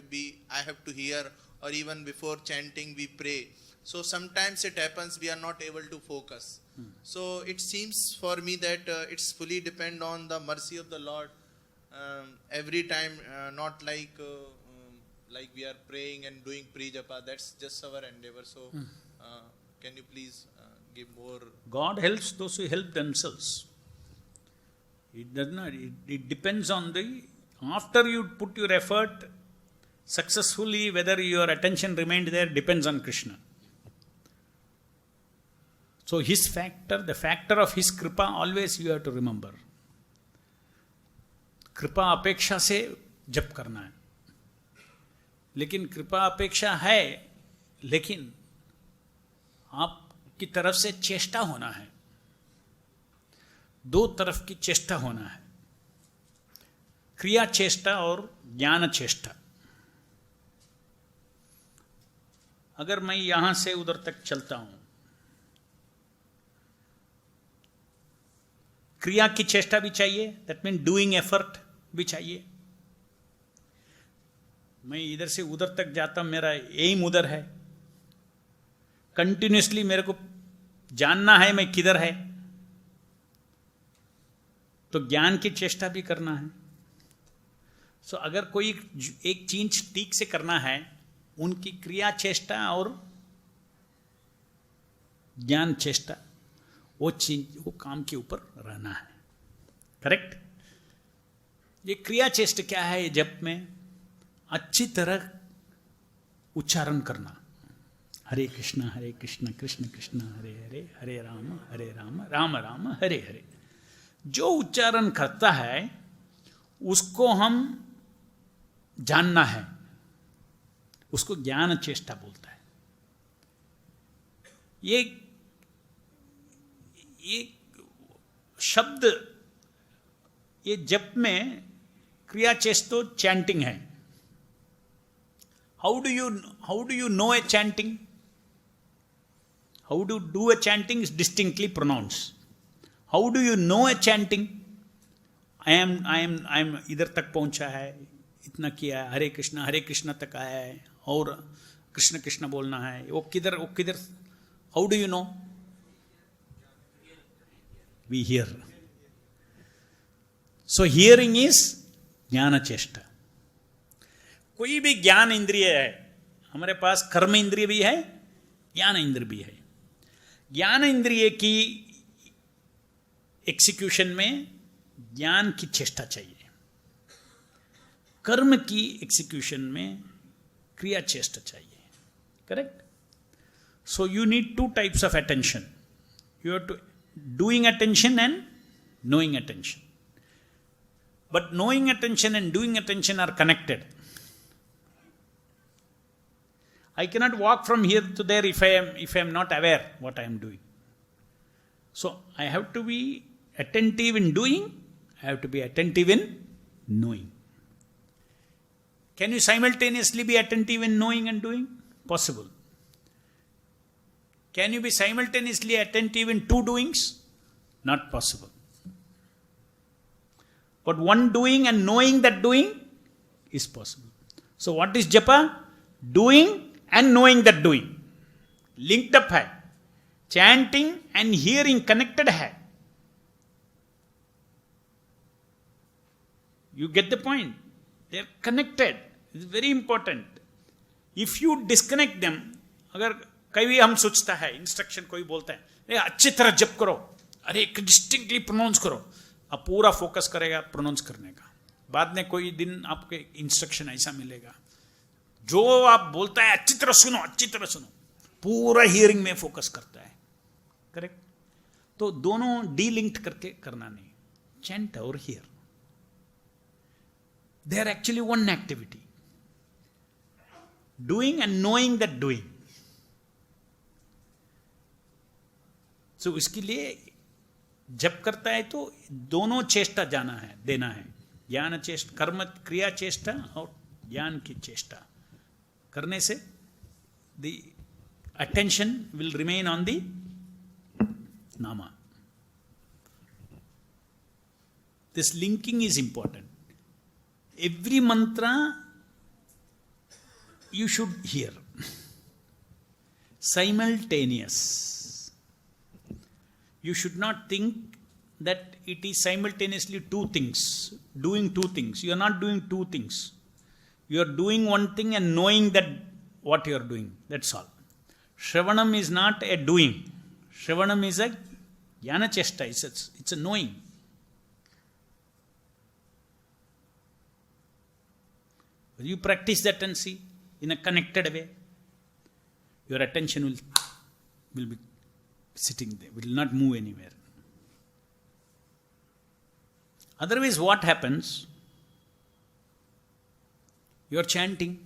I have to hear, or even before chanting we pray. So sometimes it happens we are not able to focus. So it seems for me that it's fully depend on the mercy of the Lord. Every time, not like we are praying and doing pre-japa, that's just our endeavor. So can you please give more? God helps those who help themselves. It does not, it depends on after you put your effort successfully, whether your attention remained there depends on Krishna. So his factor, the factor of his kripa, always you have to remember. कृपा अपेक्षा से जप करना है, लेकिन कृपा अपेक्षा है, लेकिन आपकी तरफ से चेष्टा होना है, दो तरफ की चेष्टा होना है, क्रिया चेष्टा और ज्ञान चेष्टा। अगर मैं यहां से उधर तक चलता हूं, क्रिया की चेष्टा भी चाहिए, दैट मीन डूइंग एफर्ट भी चाहिए। मैं इधर से उधर तक जाता हूं, मेरा एम उधर है, कंटिन्यूसली मेरे को जानना है मैं किधर है, तो ज्ञान की चेष्टा भी करना है। सो अगर कोई एक चीज ठीक से करना है, उनकी क्रिया चेष्टा और ज्ञान चेष्टा, वो चीज, वो काम के ऊपर रहना है। करेक्ट? ये क्रिया चेष्टा क्या है? जप में अच्छी तरह उच्चारण करना, हरे कृष्ण कृष्ण कृष्ण हरे हरे, हरे राम राम राम हरे हरे। जो उच्चारण करता है उसको हम जानना है, उसको ज्ञान चेष्टा बोलता है। ये शब्द, ये जप में क्रिया चेष्टो चैंटिंग है। How do you know a chanting? How do do a chanting is distinctly pronounce. How do you know a chanting? I am इधर तक पहुंचा है, इतना किया है, हरे कृष्ण तक आया है, और कृष्ण कृष्ण बोलना है, वो किधर? How do you know? We hear. So hearing is ज्ञान चेष्टा। कोई भी ज्ञान इंद्रिय है, हमारे पास कर्म इंद्रिय भी है, ज्ञान इंद्रिय भी है। ज्ञान इंद्रिय की एग्जीक्यूशन में ज्ञान की चेष्टा चाहिए, कर्म की एग्जीक्यूशन में क्रिया चेष्टा चाहिए। Correct? So you need two types of attention. You have to doing attention and knowing attention. But knowing attention and doing attention are connected. I cannot walk from here to there if I am not aware what I am doing. So I have to be attentive in doing, I have to be attentive in knowing. Can you simultaneously be attentive in knowing and doing? Possible. Can you be simultaneously attentive in two doings? Not possible. But one doing and knowing that doing is possible. So what is japa? Doing and knowing that doing. Linked up hai. Chanting and hearing connected hai. You get the point? They are connected. It's very important. If you disconnect them, अगर कभी हम सोचता है इंस्ट्रक्शन कोई बोलता है अरे अच्छी तरह जप करो, अरे एक डिस्टिंक्टली प्रोनाउंस करो, अब पूरा फोकस करेगा प्रोनाउंस करने का. बाद में कोई दिन आपके इंस्ट्रक्शन ऐसा मिलेगा जो आप बोलता है अच्छी तरह सुनो, अच्छी तरह सुनो, पूरा हियरिंग में फोकस करता है. करेक्ट? तो दोनों डीलिंक्ड करके करना नहीं. चैंट और here, they are actually one activity. Doing and knowing that doing. So इसके लिए जब करता है तो दोनों चेष्टा जाना है, देना है. ज्ञान चेष्टा, कर्म क्रिया चेष्टा और ज्ञान की चेष्टा करने से the attention will remain on the nama. This linking is important. Every mantra you should hear. Simultaneous. You should not think that it is simultaneously two things, doing two things. You are not doing two things. You are doing one thing and knowing that what you are doing. That's all. Shravanam is not a doing. Shravanam is a jnana chesta. It's a knowing. You practice that and see in a connected way, your attention will be sitting there, will not move anywhere. Otherwise, what happens? You are chanting,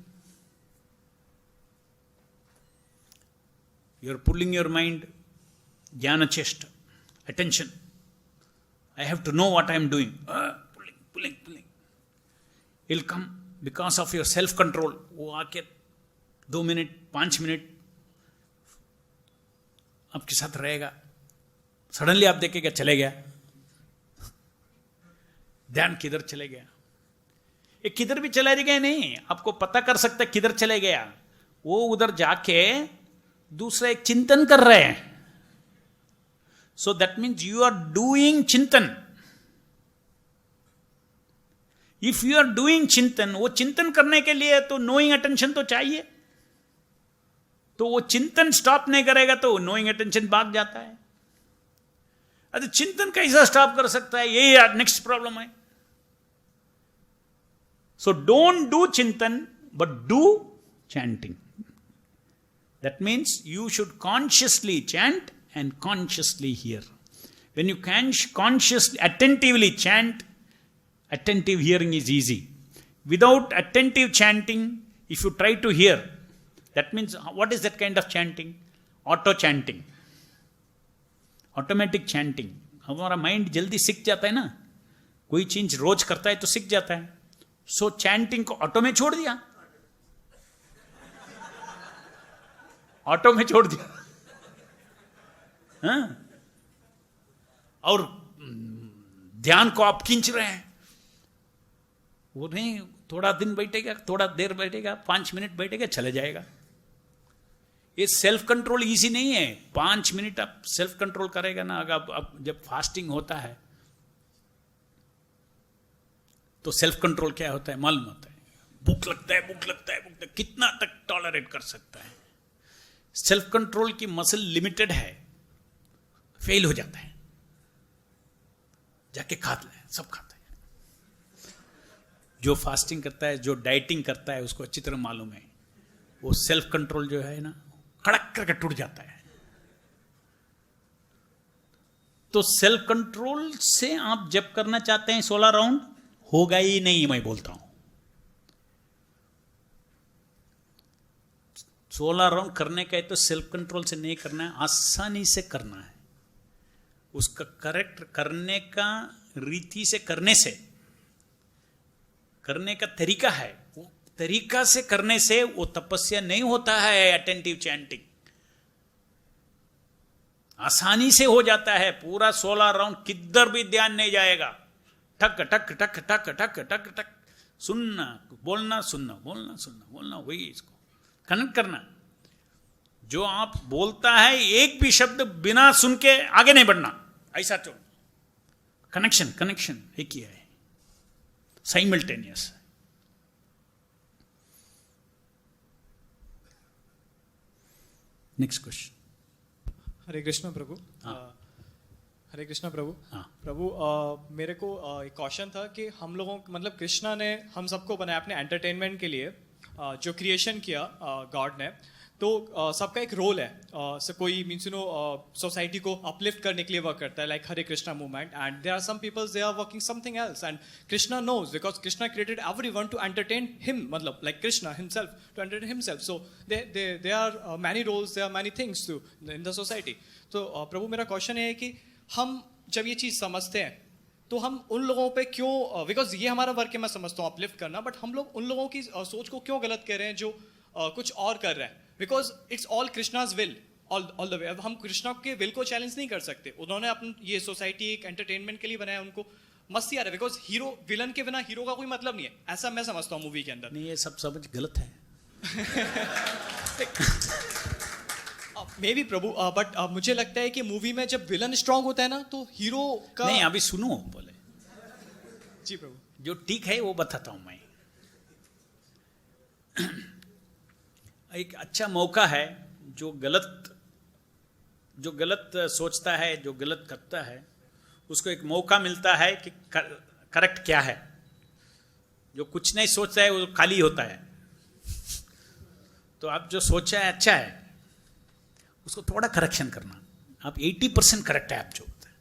you are pulling your mind, jnana chesta, attention. I have to know what I am doing. Pulling. It'll come. Because of your self control, वो आके 2 मिनट 5 मिनट आपके साथ रहेगा. सडनली आप देखेगा चले गया, ध्यान किधर चले गया. ये किधर भी चला गया नहीं, आपको पता कर सकता है किधर चले गया. वो उधर जाके दूसरा एक चिंतन कर रहे हैं. So that means you are doing चिंतन. इफ यू आर डूइंग चिंतन, वो चिंतन करने के लिए तो नोइंग अटेंशन तो चाहिए. तो वो चिंतन स्टॉप नहीं करेगा तो नोइंग अटेंशन भाग जाता है. अरे चिंतन कैसा स्टॉप कर सकता है, यही नेक्स्ट प्रॉब्लम है. सो डोंट डू चिंतन but do chanting. That means you should consciously chant and consciously hear. When you consciously, attentively chant, attentive hearing is easy. Without attentive chanting, if you try to hear, that means what is that kind of chanting? Auto chanting, automatic chanting. हमारा माइंड जल्दी सीख जाता है ना, कोई चीज रोज करता है तो सीख जाता है. सो चैंटिंग को ऑटो में छोड़ दिया, ऑटो में छोड़ दिया. हाँ? और ध्यान को आप खींच रहे हैं, वो नहीं, थोड़ा दिन बैठेगा, थोड़ा देर बैठेगा, 5 मिनट बैठेगा, चले जाएगा. ये सेल्फ कंट्रोल इजी नहीं है. 5 मिनट आप सेल्फ कंट्रोल करेगा ना. अगर अब जब फास्टिंग होता है तो सेल्फ कंट्रोल क्या होता है मालूम होता है. भूख लगता है, कितना तक टॉलरेट कर सकता है. सेल्फ कंट्रोल की मसल लिमिटेड है, फेल हो जाता है, जाके खाता है, सब खाता है. जो फास्टिंग करता है, जो डाइटिंग करता है, उसको अच्छी तरह मालूम है वो सेल्फ कंट्रोल जो है ना, कड़क करके टूट जाता है. तो सेल्फ कंट्रोल से आप जब करना चाहते हैं 16 राउंड, होगा ही नहीं. मैं बोलता हूं 16 राउंड करने का है तो सेल्फ कंट्रोल से नहीं करना है, आसानी से करना है. उसका करेक्ट करने का रीति से करने का तरीका है, वो तरीका से करने से वो तपस्या नहीं होता है। अटेंटिव चैंटिंग आसानी से हो जाता है, पूरा 16 राउंड किधर भी ध्यान नहीं जाएगा, ठक ठक ठक ठक ठक ठक ठक, सुनना बोलना, सुनना बोलना, सुनना बोलना, वही इसको कनेक्ट करना। जो आप बोलता है एक भी शब्द बिना सुन के आगे नहीं बढ़ना, ऐसा तो कनेक्शन कनेक्शन एक ही है, simultaneous. Next question. Hare Krishna प्रभु। हरे कृष्णा प्रभु। हाँ। प्रभु मेरे को एक क्वेश्चन था कि हम लोगों मतलब कृष्णा ने हम सबको बनाया अपने एंटरटेनमेंट के लिए, जो क्रिएशन किया गॉड ने, तो सबका एक रोल है। कोई मीन्स यू नो सोसाइटी को अपलिफ्ट करने के लिए वर्क करता है, like Hare Krishna movement, and there are some peoples they are working something else, and Krishna knows because Krishna created everyone to entertain him, मतलब like Krishna himself to entertain himself. So they are many roles, they are many things to in the society. तो प्रभु मेरा क्वेश्चन है कि हम जब ये चीज़ समझते हैं तो हम उन लोगों पे क्यों, बिकॉज ये हमारा वर्क है मैं समझता हूँ अपलिफ्ट करना, बट हम लोग उन लोगों की सोच को क्यों गलत कह रहे हैं जो कुछ और कर रहे हैं? Because it's all Krishna's will all the way. अब हम कृष्णा के विल को चैलेंज नहीं कर सकते, उन्होंने अपन ये सोसाइटी एक एंटरटेनमेंट के लिए बनाया, उनको मस्ती आ रहा है, बिकॉज हीरो विलन के बिना हीरो का कोई मतलब नहीं है, ऐसा मैं समझता हूँ मूवी के अंदर। नहीं, ये सब समझ गलत है। मे बी प्रभु, बट मुझे लगता है कि मूवी में जब विलन स्ट्रांग होता है ना तो हीरो का नहीं, अभी सुनो बोले। जी प्रभु। जो ठीक है वो बताता हूं मैं। एक अच्छा मौका है, जो गलत सोचता है, जो गलत करता है, उसको एक मौका मिलता है कि करेक्ट क्या है। जो कुछ नहीं सोचता है वो खाली होता है। तो आप जो सोचा है अच्छा है, उसको थोड़ा करेक्शन करना। आप 80% करेक्ट है आप जो होता है,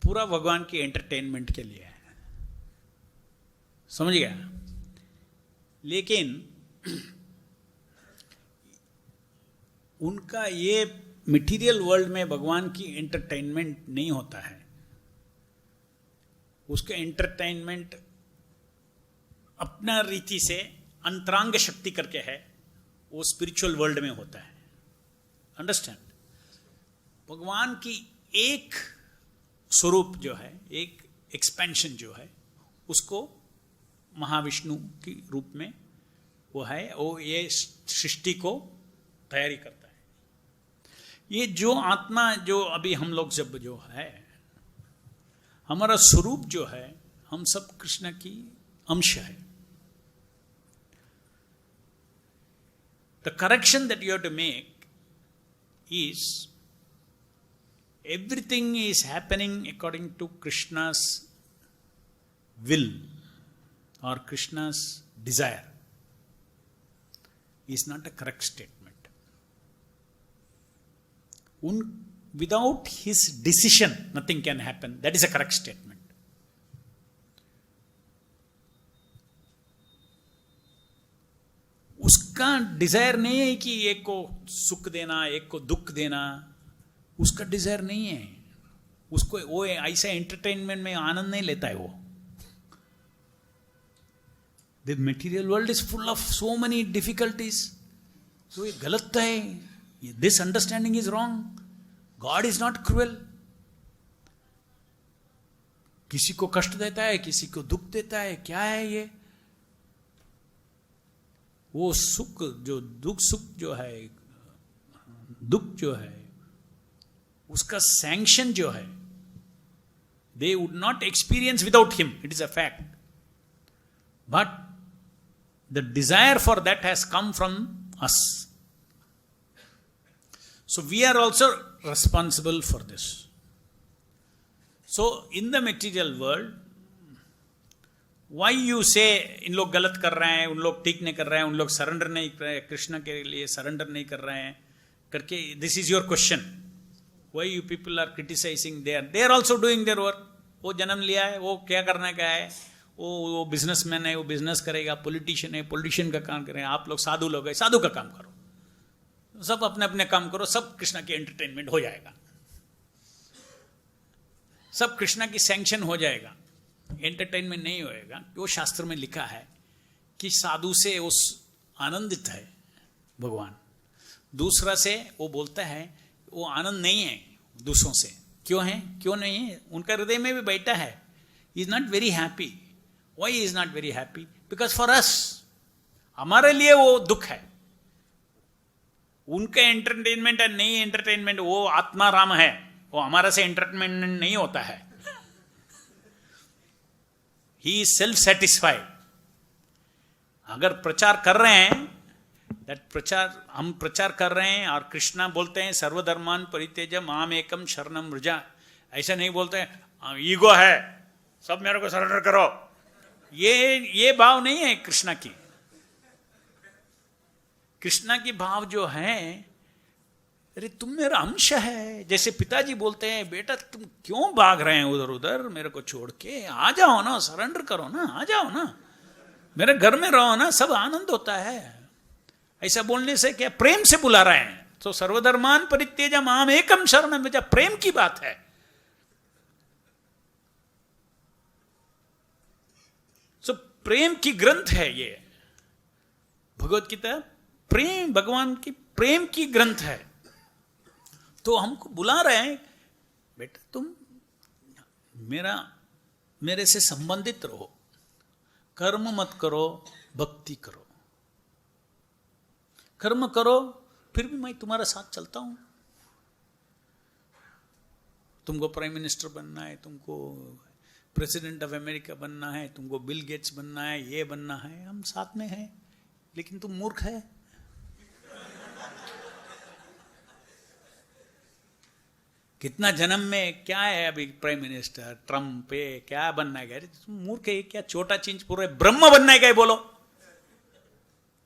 पूरा भगवान की एंटरटेनमेंट के लिए है, समझ गया। लेकिन उनका ये मटेरियल वर्ल्ड में भगवान की एंटरटेनमेंट नहीं होता है, उसका एंटरटेनमेंट अपना रीति से अंतरांग शक्ति करके है, वो स्पिरिचुअल वर्ल्ड में होता है। अंडरस्टैंड? भगवान की एक स्वरूप जो है, एक एक्सपेंशन जो है, उसको महाविष्णु के रूप में वो है, वो ये सृष्टि को तैयारी करता है। ये जो आत्मा जो अभी हम लोग जब जो है, हमारा स्वरूप जो है, हम सब कृष्ण की अंश है। The correction that you have to make is everything is happening according to Krishna's will or Krishna's desire is not a correct statement. Without his decision, nothing can happen. That is a correct statement. उसका डिजायर नहीं है कि एक को सुख देना, एक को दुख देना, उसका डिजायर नहीं है। उसको वो ऐसा एंटरटेनमेंट में आनंद नहीं लेता है वो। The material world is full of so many difficulties. तो ये गलत है, this understanding is wrong. God is not cruel. किसी को कष्ट देता है, किसी को दुख देता है, क्या है ये? वो सुख जो सुख जो है, दुख जो है, उसका सैंक्शन जो है, they would not experience without him, it is a fact. But the desire for that has come from us, so we are also responsible for this. So in the material world, why you say इन लोग गलत कर रहे हैं, उन लोग ठीक नहीं कर रहे हैं, उन लोग सरेंडर नहीं कर रहे हैं, कृष्ण के लिए सरेंडर नहीं कर रहे हैं करके, this is your question. Why you people are criticizing, they are also doing their work. वो जन्म लिया है, वो क्या करने का है, वो बिजनेसमैन है, वो बिजनेस करेगा, पॉलिटिशियन है, पॉलिटिशियन का काम करेगा। आप लोग साधु लोग हैं, साधु का काम करो, सब अपने अपने काम करो, सब कृष्ण की एंटरटेनमेंट हो जाएगा। सब कृष्णा की सैंक्शन हो जाएगा, एंटरटेनमेंट नहीं होएगा। वो शास्त्र में लिखा है कि साधु से उस आनंदित है भगवान, दूसरा से वो बोलता है वो आनंद नहीं है दूसरों से। क्यों है, क्यों नहीं है? उनका हृदय में भी बैठा है, is not very happy. Why is not very happy? Because for us, हमारे लिए वो दुख है। उनका एंटरटेनमेंट है नहीं एंटरटेनमेंट, वो आत्माराम है, वो हमारा से एंटरटेनमेंट नहीं होता है। He is self satisfied. अगर प्रचार कर रहे हैं, हम प्रचार कर रहे हैं और कृष्णा बोलते हैं सर्वधर्मान परित्यज माम एकम शरणम व्रज, ऐसा नहीं बोलते हैं ईगो है सब मेरे को सरेंडर करो, ये भाव नहीं है कृष्णा की। कृष्णा की भाव जो है, अरे तुम मेरा अंश है। जैसे पिताजी बोलते हैं बेटा तुम क्यों भाग रहे हैं उधर उधर, मेरे को छोड़ के आ जाओ ना, सरेंडर करो ना, आ जाओ ना, मेरे घर में रहो ना, सब आनंद होता है। ऐसा बोलने से क्या, प्रेम से बुला रहे हैं। तो सर्वधर्मान परित्यज माम एकम शरणम व्रज, प्रेम की बात है। सो प्रेम की ग्रंथ है ये भगवत गीता, प्रेम, भगवान की प्रेम की ग्रंथ है। तो हमको बुला रहे हैं बेटा तुम मेरे से संबंधित रहो, कर्म मत करो, भक्ति करो। कर्म करो फिर भी मैं तुम्हारा साथ चलता हूं। तुमको प्राइम मिनिस्टर बनना है, तुमको प्रेसिडेंट ऑफ अमेरिका बनना है, तुमको बिल गेट्स बनना है, ये बनना है, हम साथ में हैं। लेकिन तुम मूर्ख है। कितना जन्म में क्या है अभी प्राइम मिनिस्टर ट्रम्प पे क्या बनना है? तुम मूर्ख है, क्या छोटा चीज पूरे ब्रह्म बनना है क्या? बोलो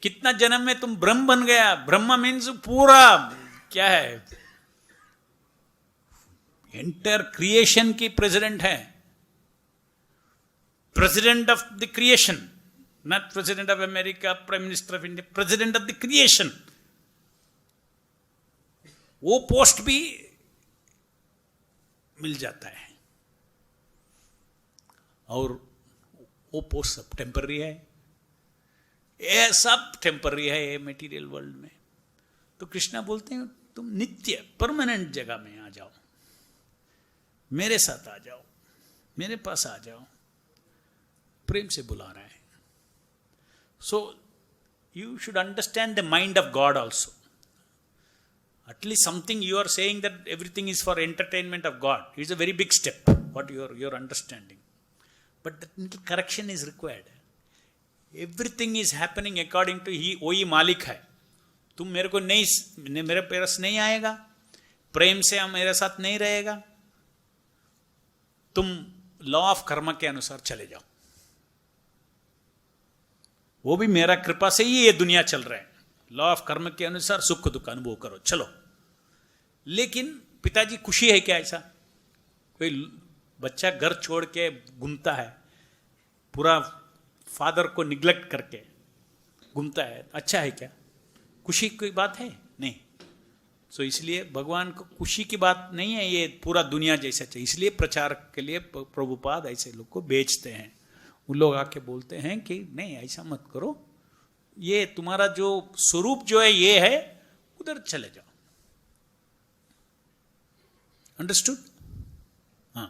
कितना जन्म में तुम ब्रह्म बन गया। ब्रह्म मीन्स पूरा क्या है, एंटायर क्रिएशन की प्रेसिडेंट है, president of the creation, not president of America, prime minister of India, president of the creation. वो पोस्ट भी मिल जाता है और वो पोस्ट सब टेम्पररी है, ये सब टेम्पररी है ये मटेरियल वर्ल्ड में। तो कृष्णा बोलते हैं तुम नित्य परमानेंट जगह में आ जाओ, मेरे साथ आ जाओ, मेरे पास आ जाओ। प्रेम से बुला रहा है। So you should understand the mind of God also. At least something you are saying that everything is for entertainment of God. It's a very big step, what you're understanding. But that little correction is required. Everything is happening according to he, वही मालिक है। तुम मेरे को नहीं, मेरे पास नहीं आएगा, प्रेम से मेरे साथ नहीं रहेगा, तुम लॉ ऑफ कर्म के अनुसार चले जाओ। वो भी मेरा कृपा से ही ये दुनिया चल रहा है। लॉ ऑफ कर्म के अनुसार सुख दुख अनुभव करो, चलो। लेकिन पिताजी खुशी है क्या? ऐसा कोई बच्चा घर छोड़ के घूमता है, पूरा फादर को निग्लेक्ट करके घूमता है, अच्छा है क्या? खुशी की बात है? नहीं। सो इसलिए भगवान को खुशी की बात नहीं है ये पूरा दुनिया जैसा चाहिए। इसलिए प्रचार के लिए प्रभुपाद ऐसे लोग को बेचते हैं। उन लोग आके बोलते हैं कि नहीं ऐसा मत करो, ये तुम्हारा जो स्वरूप जो है ये है, उधर चले जाओ। अंडरस्टूड? हाँ।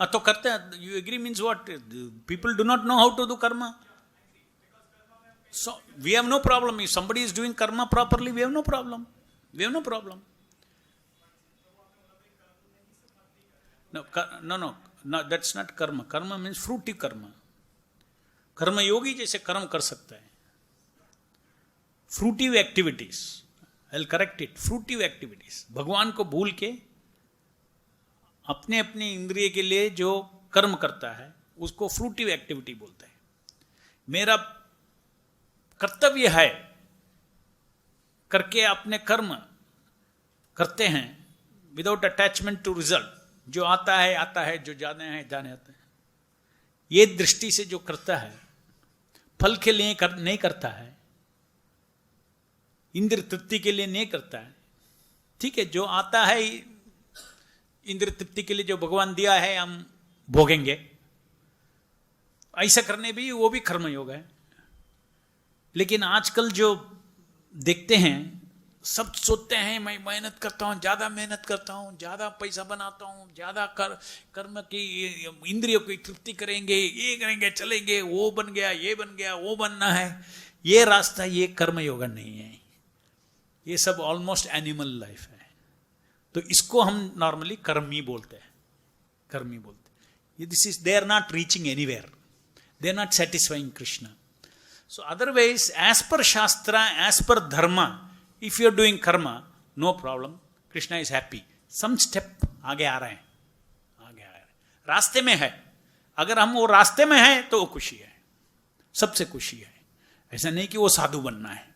तो करते हैं। You agree means what? People do not know how to do karma, so we have no problem. If somebody is doing karma properly, we have no problem. No, that's not karma. Karma means fruitive karma. कर्म योगी जैसे कर्म कर सकता है, fruitive activities, I will correct it, fruitive activities. भगवान को भूल के अपने अपने इंद्रिय के लिए जो कर्म करता है उसको फ्रूटिव एक्टिविटी बोलता है। मेरा कर्तव्य है करके अपने कर्म करते हैं विदाउट अटैचमेंट टू रिजल्ट, जो आता है, जो जाने आता है, ये दृष्टि से जो करता है, फल के लिए नहीं करता है, इंद्र तृप्ति के लिए नहीं करता है। ठीक है, जो आता है इंद्र तृप्ति के लिए, जो भगवान दिया है हम भोगेंगे, ऐसा करने भी वो भी कर्मयोग है। लेकिन आजकल जो देखते हैं, सब सोचते हैं मैं मेहनत करता हूँ, ज़्यादा मेहनत करता हूँ, ज़्यादा पैसा बनाता हूँ, ज़्यादा कर्म की इंद्रियों की तृप्ति करेंगे, ये करेंगे, चलेंगे, वो बन गया, ये बन गया, वो बनना है। ये रास्ता, ये कर्मयोग नहीं है, ये सब ऑलमोस्ट एनिमल लाइफ है। तो इसको हम नॉर्मली कर्मी बोलते हैं, कर्मी बोलते हैं। This is, they are not reaching anywhere, they are not satisfying Krishna. So otherwise, as per Shastra, as per Dharma, if you are doing karma, no problem, Krishna is happy. Some step आगे आ रहे हैं, आगे आ रहे हैं, रास्ते में है। अगर हम वो रास्ते में हैं तो वो खुशी है, सबसे खुशी है। ऐसा नहीं कि वो साधु बनना है।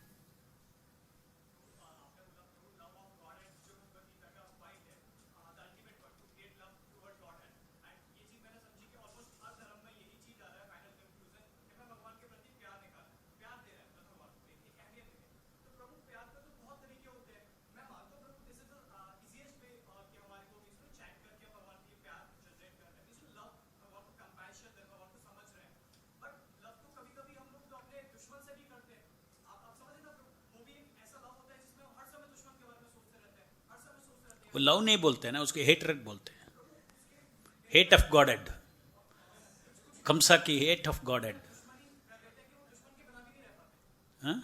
वो लव नहीं बोलते हैं ना, उसके हेटरेट बोलते हैं, हेट ऑफ गॉडेड, कंसा की हेट ऑफ गॉडेड। हाँ,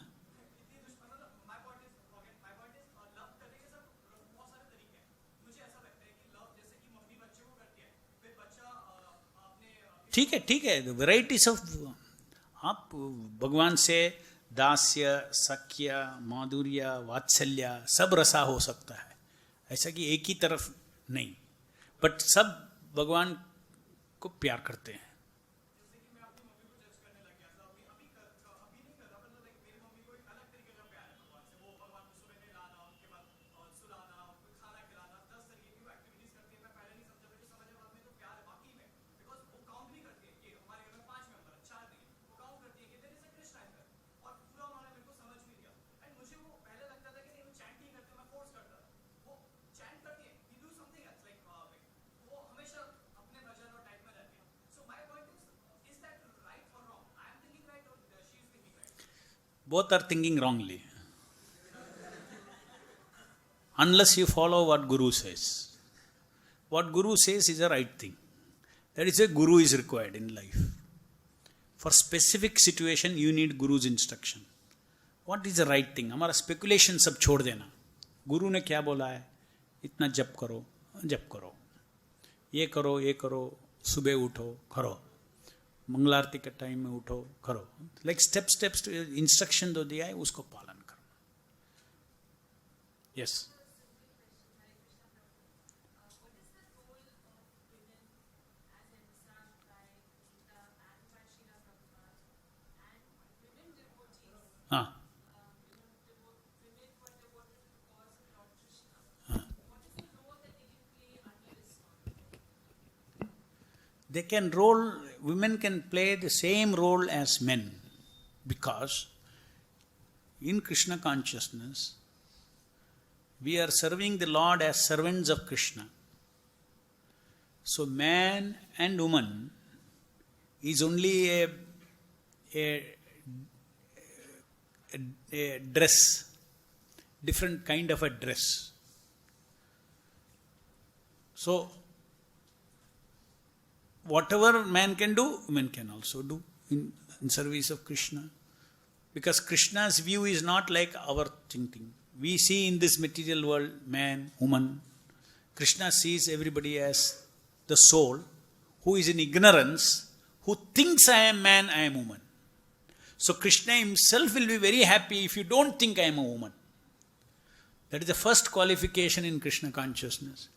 ठीक है, ठीक है, वेराइटीज ऑफ, आप भगवान से दास्य, सख्य, माधुर्य, वात्सल्य, सब रसा हो सकता है, ऐसा कि एक ही तरफ नहीं, बट सब भगवान को प्यार करते हैं। Both are thinking wrongly. Unless you follow what Guru says. What Guru says is the right thing. That is why Guru is required in life. For specific situation, you need Guru's instruction. What is the right thing? हमारा speculation सब छोड़ देना। गुरु ने क्या बोला है? इतना जप करो, जप करो, ये करो, ये करो, सुबह उठो, करो, मंगलारती के टाइम में उठो, करो, लाइक स्टेप्स इंस्ट्रक्शन जो दिया है उसको पालन करो। यस, हाँ, they can role, women can play the same role as men, because in Krishna consciousness we are serving the Lord as servants of Krishna. So man and woman is only a dress, different kind of a dress. So whatever man can do, women can also do in service of Krishna. Because Krishna's view is not like our thinking. We see in this material world man, woman. Krishna sees everybody as the soul who is in ignorance, who thinks I am man, I am woman. So Krishna himself will be very happy if you don't think I am a woman. That is the first qualification in Krishna consciousness.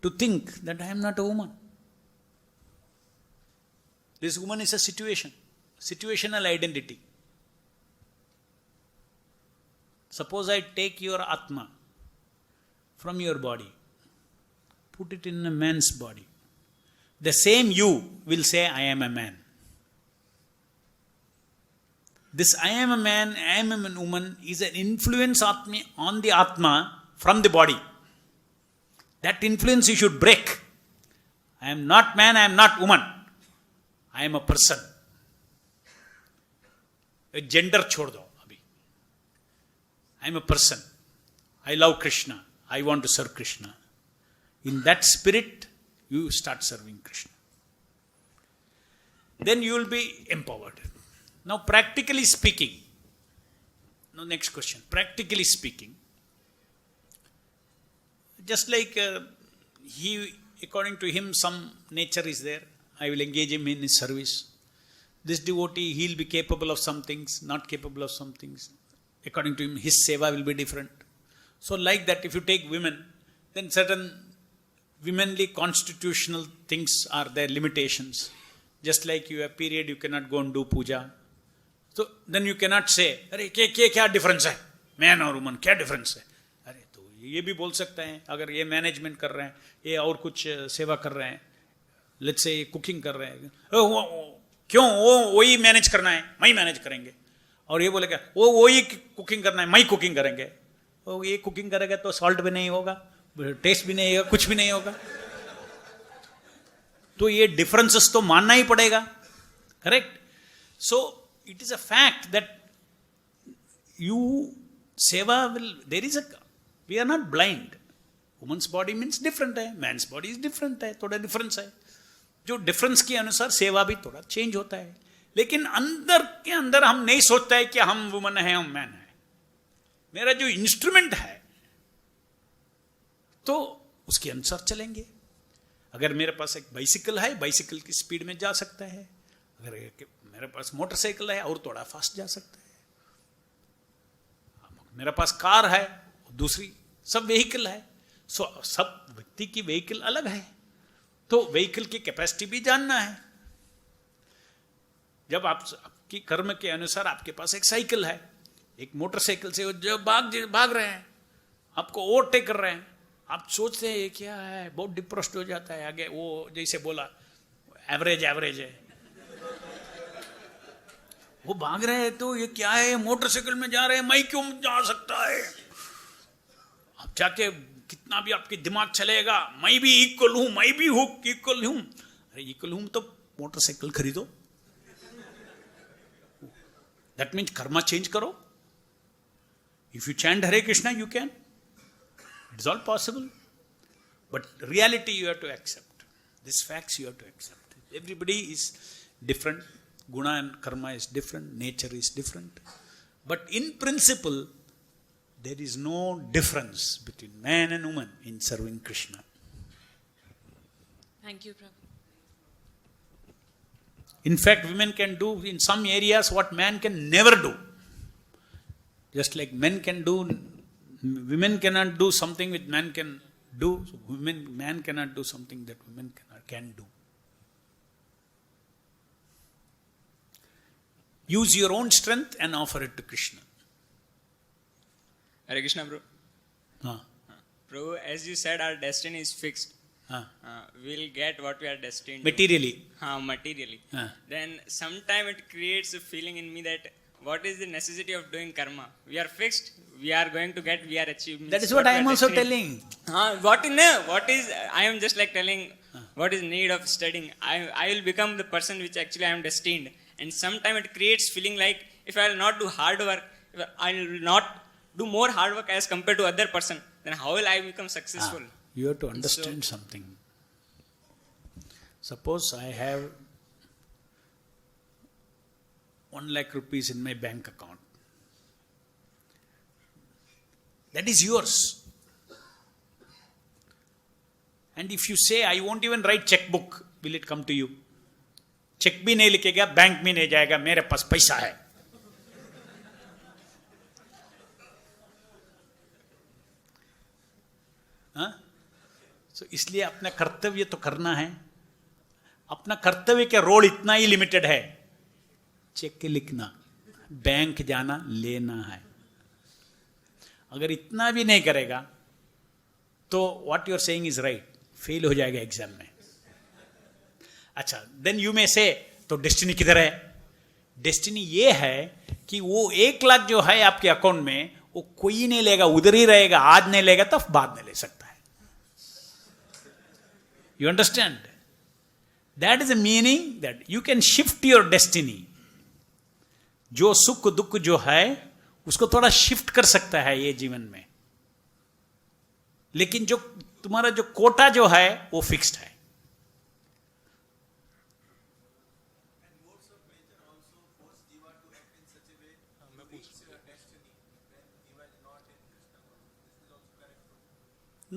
To think that I am not a woman. This woman is a situation, situational identity. Suppose I take your Atma from your body. Put it in a man's body. The same you will say, I am a man. This I am a man, I am a woman is an influence on the Atma from the body. That influence you should break. I am not man, I am not woman. I am a person. A gender chhod do abhi. I am a person. I love Krishna. I want to serve Krishna. In that spirit, you start serving Krishna. Then you will be empowered. Now, practically speaking, now next question. Practically speaking, just like according to him, some nature is there. I will engage him in his service. This devotee, he will be capable of some things, not capable of some things. According to him, his seva will be different. So like that, if you take women, then certain womanly constitutional things are their limitations. Just like you have period, you cannot go and do puja. So then you cannot say, अरे क्या difference है? Man और woman, क्या difference है? अरे तो ये भी बोल सकते हैं, अगर ये मैनेजमेंट कर रहे हैं, ये और कुछ सेवा कर रहे हैं, लेट्स से कुकिंग कर रहे हैं, क्यों वो वही मैनेज करना है, मैं मैनेज करेंगे. और ये बोलेगा वो वही कुकिंग करना है, मैं कुकिंग करेंगे. वो ये कुकिंग करेगा तो सॉल्ट भी नहीं होगा, टेस्ट भी नहीं होगा, कुछ भी नहीं होगा. तो ये डिफरेंसेस तो मानना ही पड़ेगा. Correct. So it is a fact that you seva will, there is a, we are not blind. Woman's body means different है, man's body is different है, थोड़ा difference है. जो difference के अनुसार सेवा भी थोड़ा change होता है. लेकिन अंदर के अंदर हम नहीं सोचता है कि हम woman है, हम man है. मेरा जो इंस्ट्रूमेंट है तो उसके अनुसार चलेंगे. अगर मेरे पास एक बाइसिकल है, बाइसिकल की स्पीड में जा सकता है. अगर मेरे पास मोटरसाइकिल है और थोड़ा फास्ट जा सकता है. मेरे पास कार है, दूसरी सब व्हीकल है. सो सब व्यक्ति की व्हीकल अलग है, तो व्हीकल की कैपेसिटी भी जानना है. जब आपकी कर्म के अनुसार आपके पास एक साइकिल है, एक मोटरसाइकिल से जो भाग रहे हैं, आपको ओवरटेक कर रहे हैं, आप सोचते हैं ये क्या है, बहुत डिप्रेस्ड हो जाता है. आगे वो जैसे बोला एवरेज है, वो भाग रहे हैं तो ये क्या है, मोटरसाइकिल में जा रहे हैं, मैं क्यों जा सकता है. अब जाके कितना भी आपके दिमाग चलेगा, मैं भी इक्वल हूं, मैं भी इक्वल हूं. अरे इक्वल हूं तो मोटरसाइकिल खरीदो. दैट मीन्स कर्मा चेंज करो. If you chant Hare Krishna you can, it's all possible. But reality you have to accept this facts. You have to accept everybody is different. Guna and karma is different, nature is different. But in principle, there is no difference between man and woman in serving Krishna. Thank you, Prabhu. In fact, women can do in some areas what man can never do. Just like men can do, women cannot do something which man can do. So man cannot do something that women can do. Use your own strength and offer it to Krishna. Hare Krishna, bro. Prabhu, as you said, our destiny is fixed. We'll get what we are destined materially. to. Materially. Then sometime it creates a feeling in me that what is the necessity of doing karma? We are fixed. We are going to get. We are achieving. That is what I am also telling. What is? I am just like telling. What is need of studying? I will become the person which actually I am destined. And sometimes it creates feeling like if I will not do hard work, if I will not do more hard work as compared to other person, then how will I become successful? You have to understand something. Suppose I have 1 lakh rupees in my bank account. That is yours. And if you say, I won't even write checkbook, will it come to you? Check भी नहीं लिखेगा, बैंक भी नहीं जाएगा, मेरे पास पैसा है. So, इसलिए अपना कर्तव्य तो करना है. अपना कर्तव्य के रोल इतना ही लिमिटेड है. चेक लिखना, बैंक जाना, लेना है. अगर इतना भी नहीं करेगा तो what you are saying is right, fail हो जाएगा एग्जाम में. अच्छा, देन यू मे से तो डेस्टिनी किधर है? डेस्टिनी ये है कि वो 1 लाख जो है आपके अकाउंट में वो कोई नहीं लेगा, उधर ही रहेगा. आज नहीं लेगा तो बाद में ले सकता है. You understand? That is the meaning that you can shift your destiny. जो सुख दुख जो है उसको थोड़ा शिफ्ट कर सकता है ये जीवन में, लेकिन जो तुम्हारा जो कोटा जो है वो फिक्स्ड है.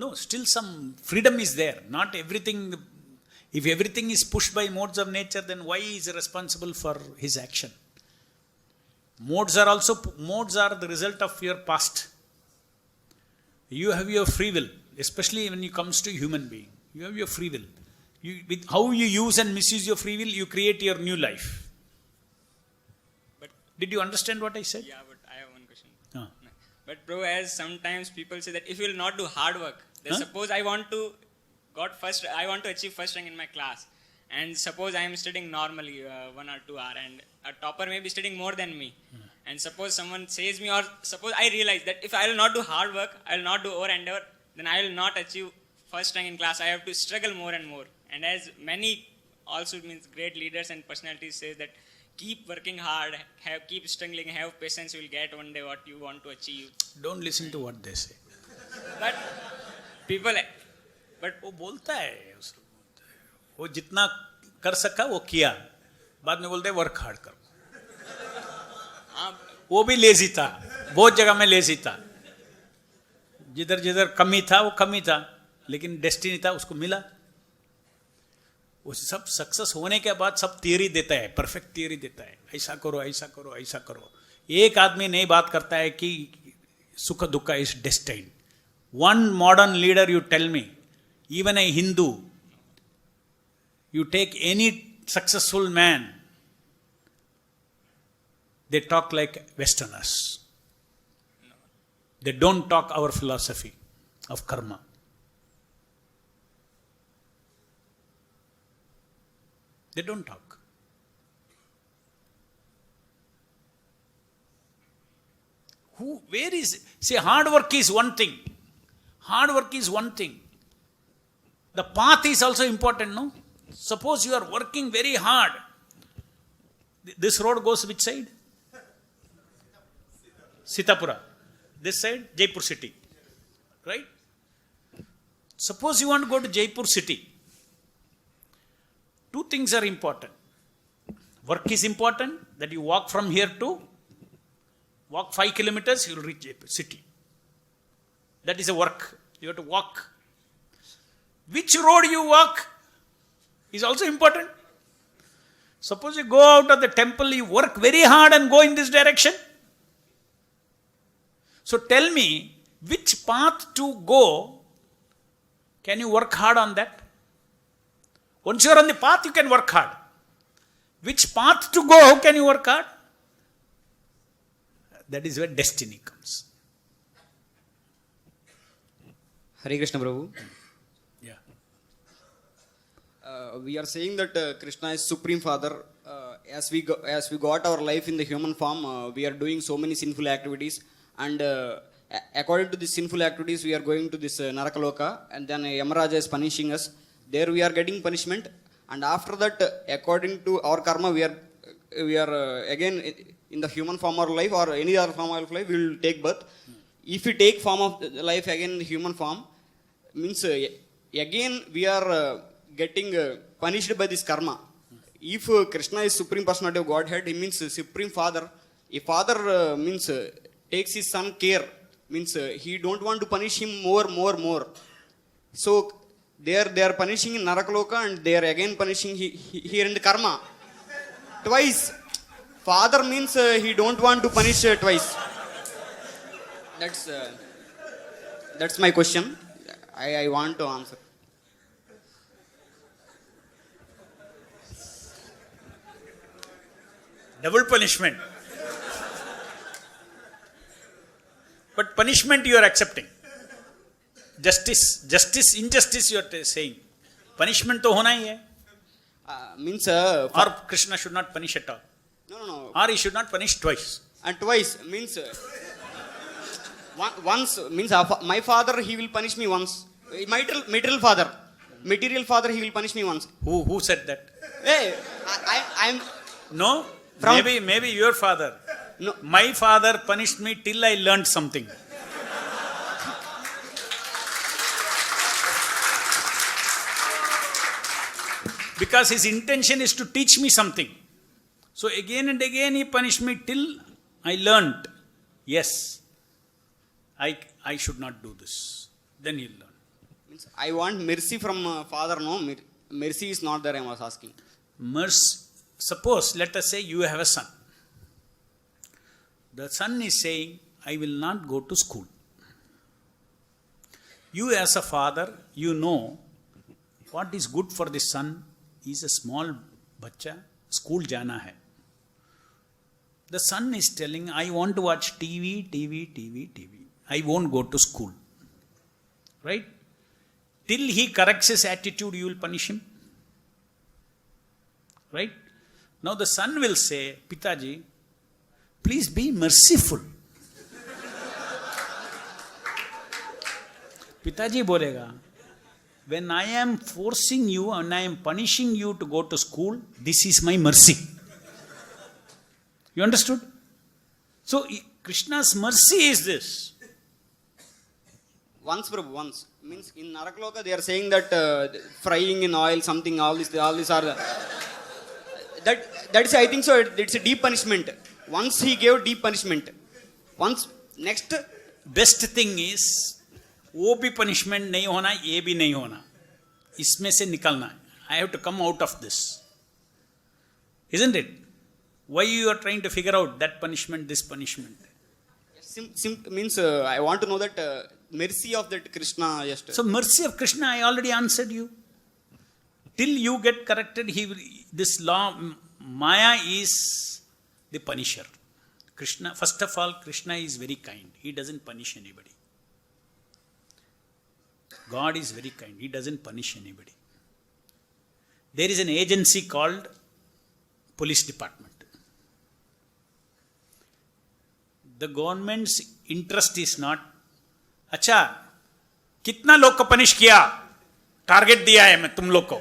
No, still some freedom is there. Not everything, if everything is pushed by modes of nature, then why is he responsible for his action? Modes are the result of your past. You have your free will, especially when it comes to human being. You have your free will. With how you use and misuse your free will, you create your new life. But did you understand what I said? Yeah, but I have one question. Ah. But bro, as sometimes people say that if you will not do hard work, then Huh? suppose I want to achieve first rank in my class, and suppose I am studying normally 1 or 2 hours, and a topper may be studying more than me, and suppose someone says me, or suppose I realize that if I will not do hard work, I will not do over endeavor, then I will not achieve first rank in class. I have to struggle more and more. And as many also means great leaders and personalities say that keep working hard, keep struggling, have patience, you will get one day what you want to achieve. Don't listen to what they say. But people, but वो बोलता है, वो जितना कर सका वो किया, बाद में बोलते वर्क हार्ड करो. वो भी लेजी था, बहुत जगह में लेजी था. जिधर जिधर कमी था वो कमी था, लेकिन डेस्टिनी था उसको मिला. वो सब सक्सेस होने के बाद सब थियरी देता है, परफेक्ट थियरी देता है, ऐसा करो ऐसा करो ऐसा करो. एक आदमी नहीं बात करता है कि सुख दुख is destined. One modern leader, you tell me, even a Hindu, you take any successful man, they talk like Westerners. They don't talk our philosophy of karma. They don't talk. Where is, say, hard work is one thing. Hard work is one thing. The path is also important, no? Suppose you are working very hard. This road goes which side? Sitapura. This side, Jaipur city. Right? Suppose you want to go to Jaipur city. 2 things are important. Work is important, that you walk from here to, walk 5 kilometers, you will reach Jaipur city. That is a work. You have to walk. Which road you walk is also important. Suppose you go out of the temple, you work very hard and go in this direction. So tell me, which path to go, can you work hard on that? Once you are on the path, you can work hard. Which path to go, can you work hard? That is where destiny comes. Hare Krishna Prabhu. Yeah. We are saying that Krishna is Supreme Father. As we got our life in the human form, we are doing so many sinful activities, and according to these sinful activities, we are going to this Narakaloka, and then Yamaraja is punishing us. There we are getting punishment, and after that, according to our karma, we are again in the human form of life or any other form of life. We will take birth. If we take form of life again in the human form, means again we are getting punished by this karma. If Krishna is Supreme Personality of Godhead, he means Supreme Father. If Father means takes his son care, means he don't want to punish him more. So they are punishing in Narakaloka, and they are again punishing here in the karma. Twice. Father means he don't want to punish twice. That's my question. I want to answer. Double punishment. But punishment you are accepting. Justice, injustice you are saying. Punishment तो होना ही है. Means Or Krishna should not punish at all. no. Or he should not punish twice. And twice means once means my father he will punish me once. Material father he will punish me once. Who said that? Hey, I'm No. From- Maybe your father. No. My father punished me till I learned something. Because his intention is to teach me something. So again and again he punished me till I learned. Yes, I should not do this. Then he'll learn. means I want mercy from father. No, mercy is not there. I was asking. Mercy. Suppose, let us say you have a son. The son is saying, I will not go to school. You as a father, you know what is good for the son is a small bacha, school jana hai. The son is telling, I want to watch TV. I won't go to school. Right? Till he corrects his attitude, you will punish him. Right? Now the son will say, Pitaji, please be merciful. Pitaji bolega, when I am forcing you and I am punishing you to go to school, this is my mercy. You understood? So Krishna's mercy is this. Once means in Narakloka they are saying that frying in oil something all this are that is I think so it's a deep punishment. Once he gave deep punishment. Once next Best thing is वो भी punishment नहीं होना, ये भी नहीं होना. इसमें से निकलना. I have to come out of this. Isn't it? Why you are trying to figure out that punishment, this punishment? means I want to know that mercy of that Krishna just. So mercy of Krishna, I already answered you. Till you get corrected, this law, Maya is the punisher. Krishna, first of all, Krishna is very kind. He doesn't punish anybody. God is very kind. He doesn't punish anybody. There is an agency called police department. The government's interest is not, अच्छा कितना लोग को पनिश किया, टारगेट दिया है मैं तुम लोग को,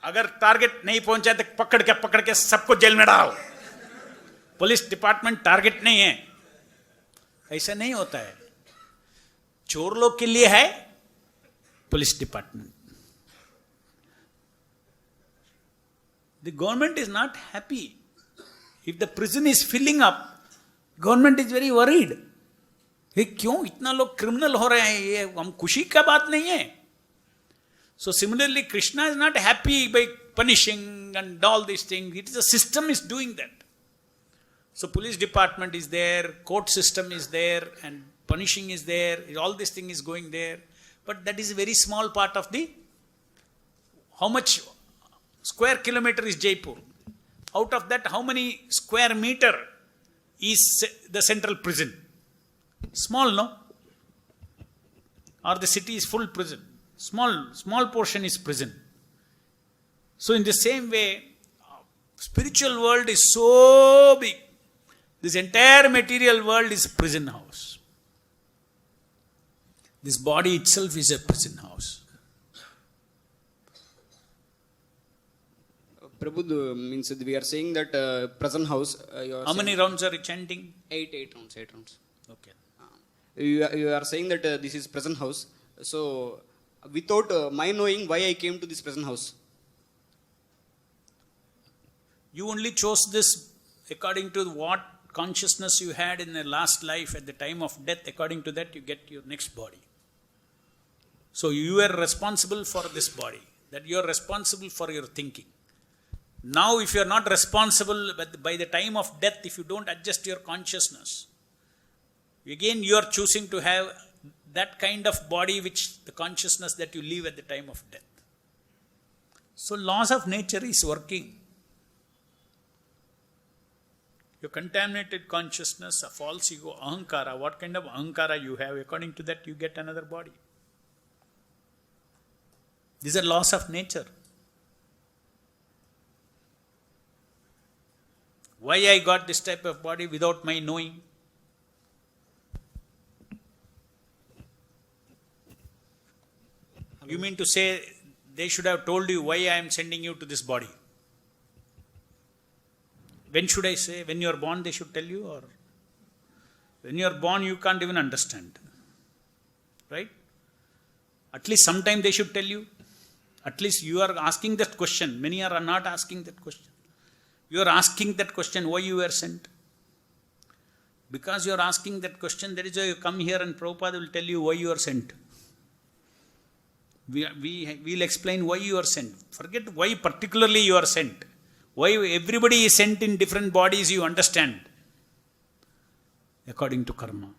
अगर टारगेट नहीं पहुंचा तो पकड़ के सबको जेल में डालो. पुलिस डिपार्टमेंट टारगेट नहीं है, ऐसा नहीं होता है. चोर लोग के लिए है police department. The government is not happy. If the prison is filling up, government is very worried. ये क्यों इतना लोग क्रिमिनल हो रहे हैं, ये हम खुशी का बात नहीं है. So similarly, Krishna is not happy by punishing and all these things. It is a system is doing that. So police department is there, court system is there, and punishing is there. All this thing is going there. But that is a very small part of the, how much square kilometer is Jaipur? Out of that, how many square meter is the central prison? Small, no? Or the city is full prison. Small portion is prison. So in the same way, spiritual world is so big. This entire material world is a prison house. This body itself is a prison house. Prabhu, means we are saying that present house. How many rounds are you chanting? 8 rounds. Okay. You are saying that this is present house. So, without my knowing why I came to this present house. You only chose this according to what consciousness you had in the last life at the time of death. According to that, you get your next body. So, you are responsible for this body. That you are responsible for your thinking. Now, if you are not responsible by the time of death, if you don't adjust your consciousness, again you are choosing to have that kind of body which the consciousness that you live at the time of death. So laws of nature is working. Your contaminated consciousness, a false ego, ahankara, what kind of ahankara you have, according to that you get another body. These are laws of nature. Why I got this type of body without my knowing? You mean to say they should have told you why I am sending you to this body? When should I say? When you are born they should tell you, or when you are born you can't even understand? Right? At least sometime they should tell you. At least you are asking that question. Many are not asking that question. You are asking that question, why you were sent. Because you are asking that question, that is why you come here and Prabhupada will tell you why you are sent. We will explain why you are sent. Forget why particularly you are sent. Why everybody is sent in different bodies, you understand. According to karma.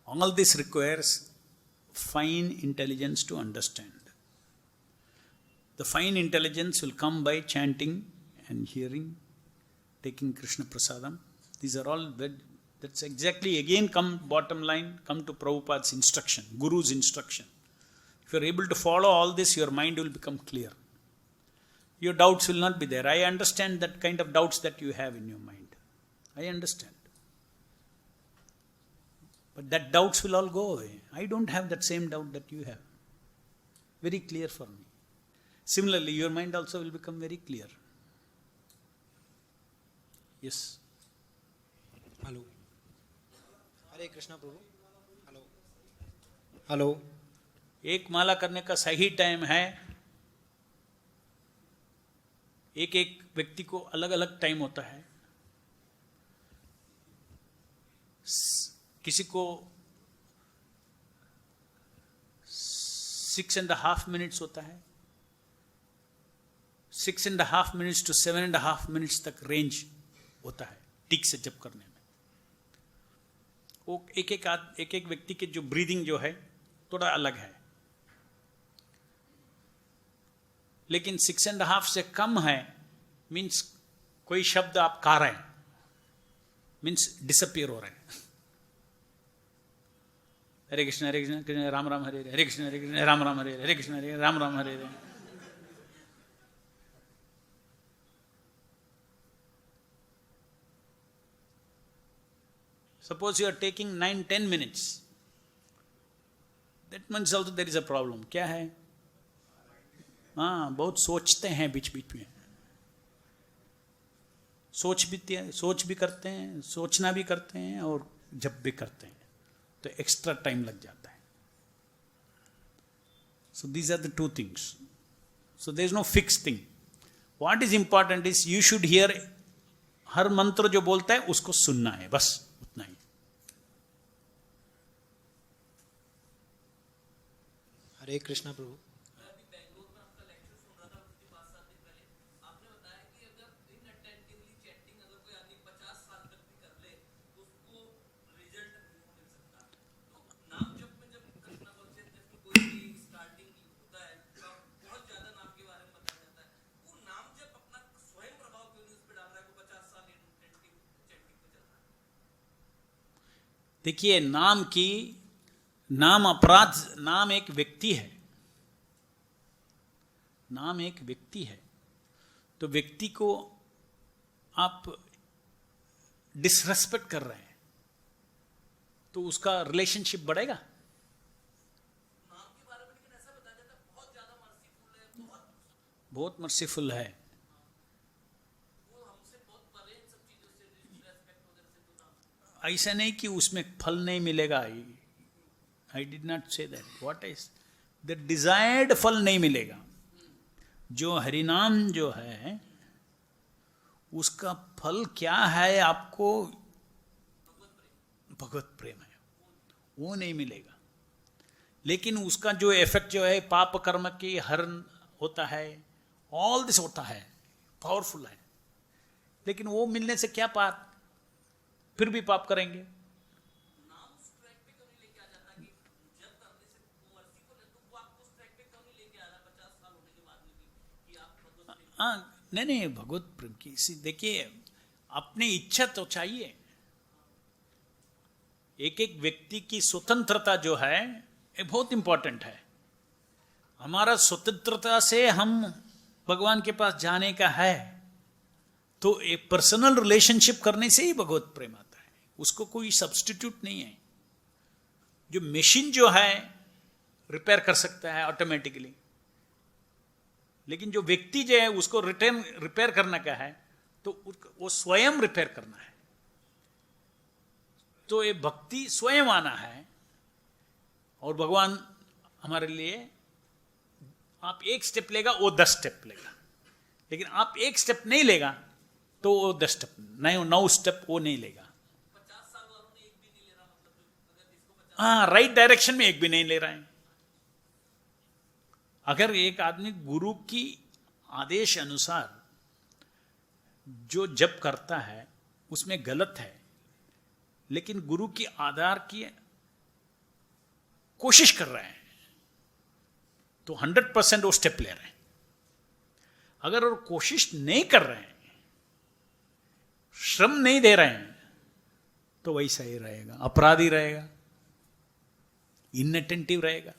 All this requires fine intelligence to understand. The fine intelligence will come by chanting and hearing, taking Krishna Prasadam. These are all, that's exactly, again come bottom line, come to Prabhupada's instruction, Guru's instruction. If you are able to follow all this, your mind will become clear. Your doubts will not be there. I understand that kind of doubts that you have in your mind. I understand. But that doubts will all go away. I don't have that same doubt that you have. Very clear for me. Similarly, your mind also will become very clear. Yes. Hello. Hare Krishna Prabhu. Hello. Hello. एक माला करने का सही टाइम है. एक एक व्यक्ति को अलग अलग टाइम होता है. किसी को 6.5 minutes होता है. 6.5 minutes to 7.5 minutes तक रेंज होता है ठीक से जप करने में. वो एक एक व्यक्ति के जो ब्रीदिंग जो है थोड़ा अलग है. लेकिन 6.5 से कम है मीन्स कोई शब्द आप गा रहे हैं, मीन्स डिसअपियर हो रहे हैं. हरे कृष्ण कृष्ण राम राम हरे हरे, हरे कृष्ण राम राम हरे हरे, हरे Krishna Ram Ram Hare Hare. Suppose you are taking 9-10 minutes. That means also there is a problem. क्या है? हाँ, बहुत सोचते हैं बीच बीच में. सोच भी करते हैं, सोचना भी करते हैं और जप भी करते हैं. तो एक्स्ट्रा टाइम लग जाता है. So these are the two things. So there is no fixed thing. What is important is you should hear. हर मंत्र जो बोलता है उसको सुनना है, बस उतना ही. हरे कृष्णा प्रभु. देखिए, नाम अपराध, नाम एक व्यक्ति है. नाम एक व्यक्ति है. तो व्यक्ति को आप डिसरेस्पेक्ट कर रहे हैं तो उसका रिलेशनशिप बढ़ेगा. बहुत मर्सीफुल है. ऐसा नहीं कि उसमें फल नहीं मिलेगा. I did not say that. What is the desired फल नहीं मिलेगा. जो हरिनाम जो है उसका फल क्या है, आपको भगवत प्रेम है, वो नहीं मिलेगा. लेकिन उसका जो इफेक्ट जो है पाप कर्म की हरण होता है, ऑल दिस होता है, पावरफुल है. लेकिन वो मिलने से क्या पाप, फिर भी पाप करेंगे. हाँ, नहीं भगवत प्रेम की देखिए, अपनी इच्छा तो चाहिए। एक एक व्यक्ति की स्वतंत्रता जो है ये बहुत इंपॉर्टेंट है। हमारा स्वतंत्रता से हम भगवान के पास जाने का है, तो एक पर्सनल रिलेशनशिप करने से ही भगवत प्रेम आता है, उसको कोई सब्स्टिट्यूट नहीं है। जो मशीन जो है रिपेयर कर सकता है ऑटोमेटिकली, लेकिन जो व्यक्ति जो है उसको रिपेयर करना का है, तो वो स्वयं रिपेयर करना है। तो ये भक्ति स्वयं आना है, और भगवान हमारे लिए, आप एक स्टेप लेगा वो 10 स्टेप लेगा, लेकिन आप एक स्टेप नहीं लेगा तो वो 10 स्टेप, 9 स्टेप वो नहीं लेगा। हाँ, राइट डायरेक्शन में एक भी नहीं ले रहा है। अगर एक आदमी गुरु की आदेश अनुसार जो जप करता है उसमें गलत है, लेकिन गुरु की आधार की कोशिश कर रहे हैं, तो 100% वो स्टेप ले रहे हैं। अगर वो कोशिश नहीं कर रहे हैं, श्रम नहीं दे रहे हैं, तो वैसा ही रहेगा, अपराधी रहेगा, इनअटेंटिव रहेगा।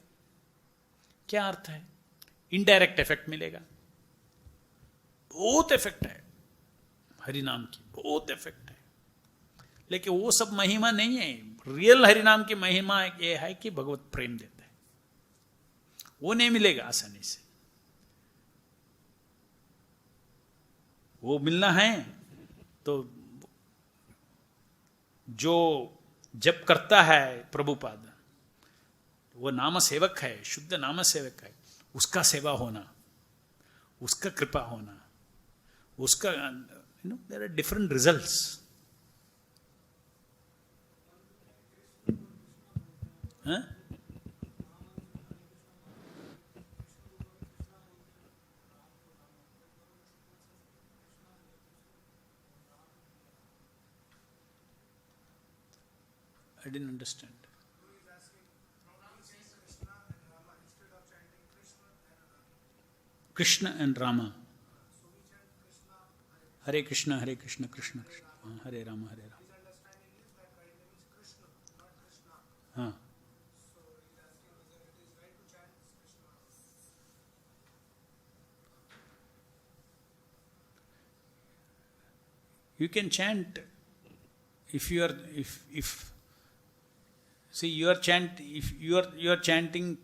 क्या अर्थ है? इनडायरेक्ट इफेक्ट मिलेगा। बहुत इफेक्ट है हरिनाम की, बहुत इफेक्ट है, लेकिन वो सब महिमा नहीं है। रियल हरिनाम की महिमा ये है कि भगवत प्रेम देता है, वो नहीं मिलेगा आसानी से। वो मिलना है तो जो जप करता है प्रभुपाद, वो नाम सेवक है, शुद्ध नाम सेवक है, उसका सेवा होना, उसका कृपा होना, उसका there are different results. I didn't understand. Krishna and Rama. Hare Krishna, Hare Krishna, Krishna Krishna, Hare Rama, Hare Rama. हाँ, you can chant if you are if see you are chanting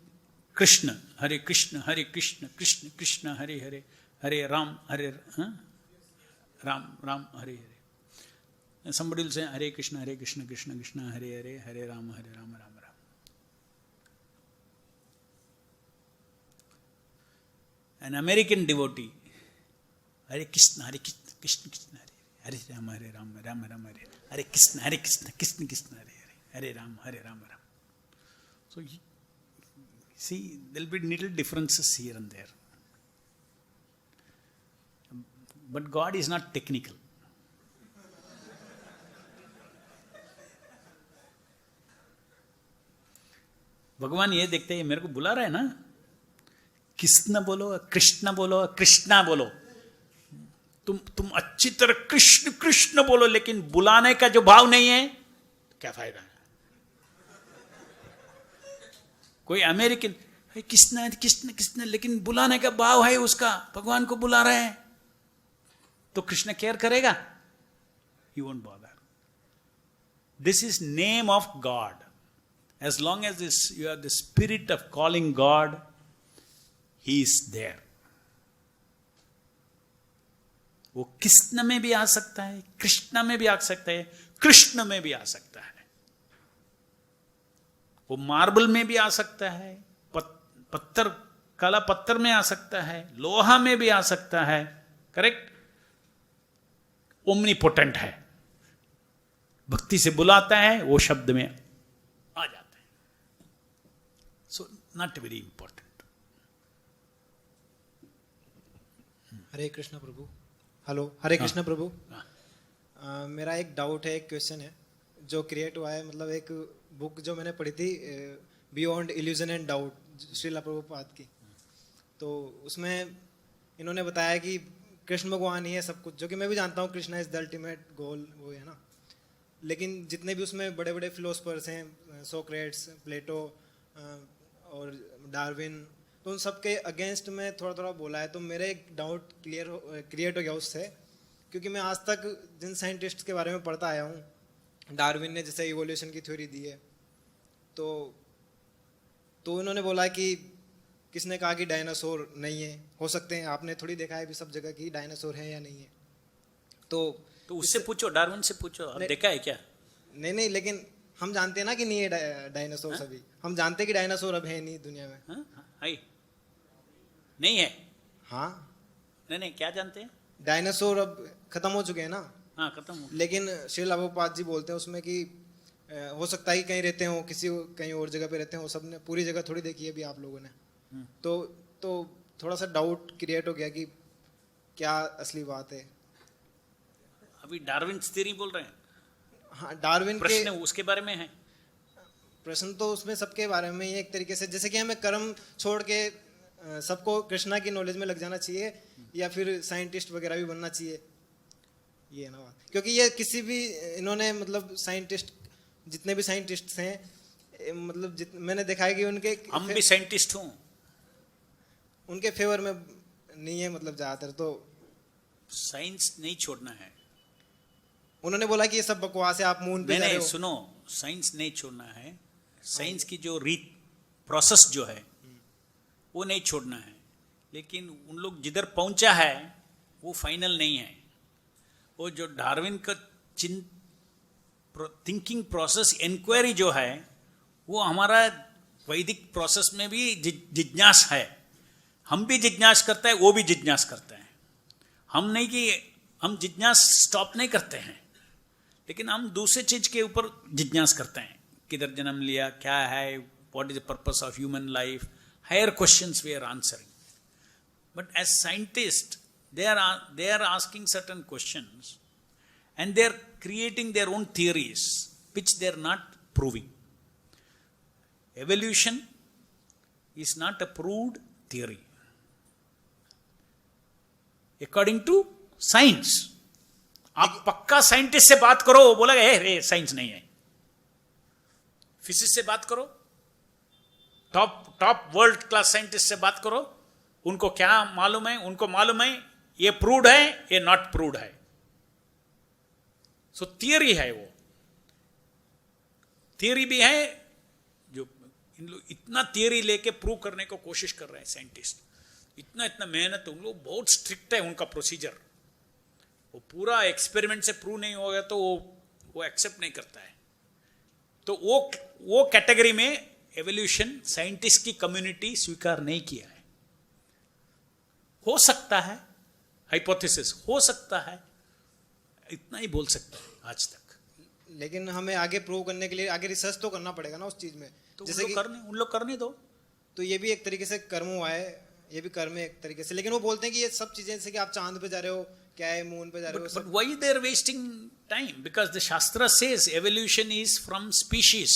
Krishna, Hare Krishna, Hare Krishna, Krishna Krishna, Hare Hare, Hare Ram, Hare Ram, Ram, Hare Hare. And somebody will say Hare Krishna, Hare Krishna, Krishna Krishna, Hare Hare, Hare Ram, Hare Ram, Ram Ram. An American devotee, Hare Krishna, Hare Krishna, Krishna Krishna, Hare Ram, Hare Ram, Ram Ram, Hare Krishna, Hare Krishna, Krishna Krishna, Hare Hare, Hare Ram, Hare Ram, Ram. So see, there will be little differences here and there. But God is not technical. भगवान ये देखते हैं, मेरे को बुला रहा है ना, कृष्ण बोलो, कृष्ण बोलो, कृष्णा बोलो, तुम अच्छी तरह कृष्ण कृष्ण बोलो, लेकिन बुलाने का जो भाव नहीं है, क्या फायदा है? कोई अमेरिकन कृष्ण कृष्ण कृष्ण, लेकिन बुलाने का भाव है उसका, भगवान को बुला रहे हैं, तो कृष्ण केयर करेगा? He won't bother. This is name of God. As long as you have the spirit of calling God, He is there. वो कृष्ण में भी आ सकता है, कृष्ण में भी आ सकता है, कृष्ण में भी आ सकता है, वो मार्बल में भी आ सकता है, पत्थर, काला पत्थर में आ सकता है, लोहा में भी आ सकता है, करेक्ट? ओमनीपोटेंट है, भक्ति से बुलाता है, वो शब्द में आ जाता है. So not very important. Hare Krishna प्रभु. हेलो, हरे कृष्ण प्रभु. मेरा एक डाउट है, एक क्वेश्चन है जो क्रिएट हुआ है, मतलब एक बुक जो मैंने पढ़ी थी, beyond illusion and doubt, Shrila Prabhupada की. तो उसमें इन्होंने बताया कि कृष्ण भगवान ही है सब कुछ, जो कि मैं भी जानता हूँ Krishna is the ultimate goal, वो है ना। लेकिन जितने भी उसमें बड़े बड़े फिलोसफर्स हैं, सोक्रेट्स, प्लेटो और डार्विन, तो उन सब के अगेंस्ट में थोड़ा थोड़ा बोला है। तो मेरे एक डाउट क्रिएट हो गया उससे, क्योंकि मैं आज तक जिन साइंटिस्ट के बारे में पढ़ता आया हूँ, डार्विन ने जैसे इवोल्यूशन की थ्योरी दी है, तो उन्होंने बोला कि किसने कहा कि डायनासोर नहीं है, हो सकते हैं, आपने थोड़ी देखा है भी सब जगह कि डायनासोर है या नहीं है। तो उससे पूछो, डार्विन से पूछो, अब देखा है क्या? नहीं, लेकिन हम जानते हैं ना कि नहीं है डायनासोर सभी, हम जानते हैं कि डायनासोर अब है नहीं दुनिया में। आई नहीं है? हाँ, नहीं, क्या जानते हैं? डायनासोर अब खत्म हो चुके हैं ना। हाँ, खत्म हो। लेकिन श्रील प्रभुपाद जी बोलते हैं उसमें कि हो सकता है कि कहीं रहते हो, कहीं और जगह पे रहते हो, सबने पूरी जगह थोड़ी देखी है अभी आप लोगों ने। तो थोड़ा सा डाउट क्रिएट हो गया कि क्या असली बात है। अभी डार्विन थ्योरी बोल रहे हैं? हाँ, डार्विन के प्रश्न उसके बारे में है। प्रश्न तो उसमें सबके बारे में ही एक तरीके से, जैसे कि हमें कर्म छोड़ के सबको कृष्णा की नॉलेज में लग जाना चाहिए, या फिर साइंटिस्ट वगैरह भी बनना चाहिए, ये है ना बात। क्योंकि ये किसी भी, इन्होंने मतलब साइंटिस्ट, जितने भी साइंटिस्ट हैं, मतलब मैंने देखा है कि उनके, हम भी साइंटिस्ट हूँ, उनके फेवर में नहीं है, मतलब ज्यादातर तो साइंस नहीं छोड़ना है। उन्होंने बोला कि ये सब बकवास है, आप मून पे जा रहे हो। सुनो, साइंस नहीं छोड़ना है, साइंस की जो रीत प्रोसेस जो है वो नहीं छोड़ना है, लेकिन उन लोग जिधर पहुंचा है वो फाइनल नहीं है। वो जो डार्विन का थिंकिंग प्रोसेस, इंक्वायरी जो है, वो हमारा वैदिक प्रोसेस में भी जिज्ञास है। हम भी जिज्ञास करते हैं, वो भी जिज्ञास करते हैं। हम नहीं कि हम जिज्ञास स्टॉप नहीं करते हैं, लेकिन हम दूसरे चीज के ऊपर जिज्ञास करते हैं, किधर जन्म लिया, क्या है, what is the purpose of human life, higher questions we are answering. But as scientist they are asking certain questions, and they are creating their own theories which they are not proving. Evolution is not a proved theory according to science. आप पक्का साइंटिस्ट से बात करो, वो बोलेगा हे साइंस नहीं है। फिजिक्स से बात करो, टॉप वर्ल्ड क्लास साइंटिस्ट से बात करो, उनको क्या मालूम है? उनको मालूम है ये प्रूव्ड है, ये नॉट प्रूव्ड है। सो थियरी है, वो थियरी भी है। जो इन लोग इतना थियरी लेके प्रूव करने को कोशिश कर रहे हैं साइंटिस्ट, इतना मेहनत, उन लोग बहुत स्ट्रिक्ट है उनका प्रोसीजर। वो पूरा एक्सपेरिमेंट से प्रूव नहीं होगा तो वो एक्सेप्ट नहीं करता है। तो वो कैटेगरी में एवोल्यूशन साइंटिस्ट की कम्युनिटी स्वीकार नहीं किया है। हो सकता है, हाइपोथेसिस हो सकता है, इतना ही बोल सकता है आज तक। लेकिन हमें आगे प्रूव करने के लिए आगे रिसर्च तो करना पड़ेगा ना उस चीज में। तो जैसे उन लोग करने दो। तो ये भी एक तरीके से कर्म हुआ है, ये भी कर्म है एक तरीके से। लेकिन वो बोलते हैं कि ये सब चीजें, जैसे कि आप चांद पे जा रहे हो, क्या है, मून पे जा रहे हो, But why they are wasting time? Because the Shastra says evolution is from species.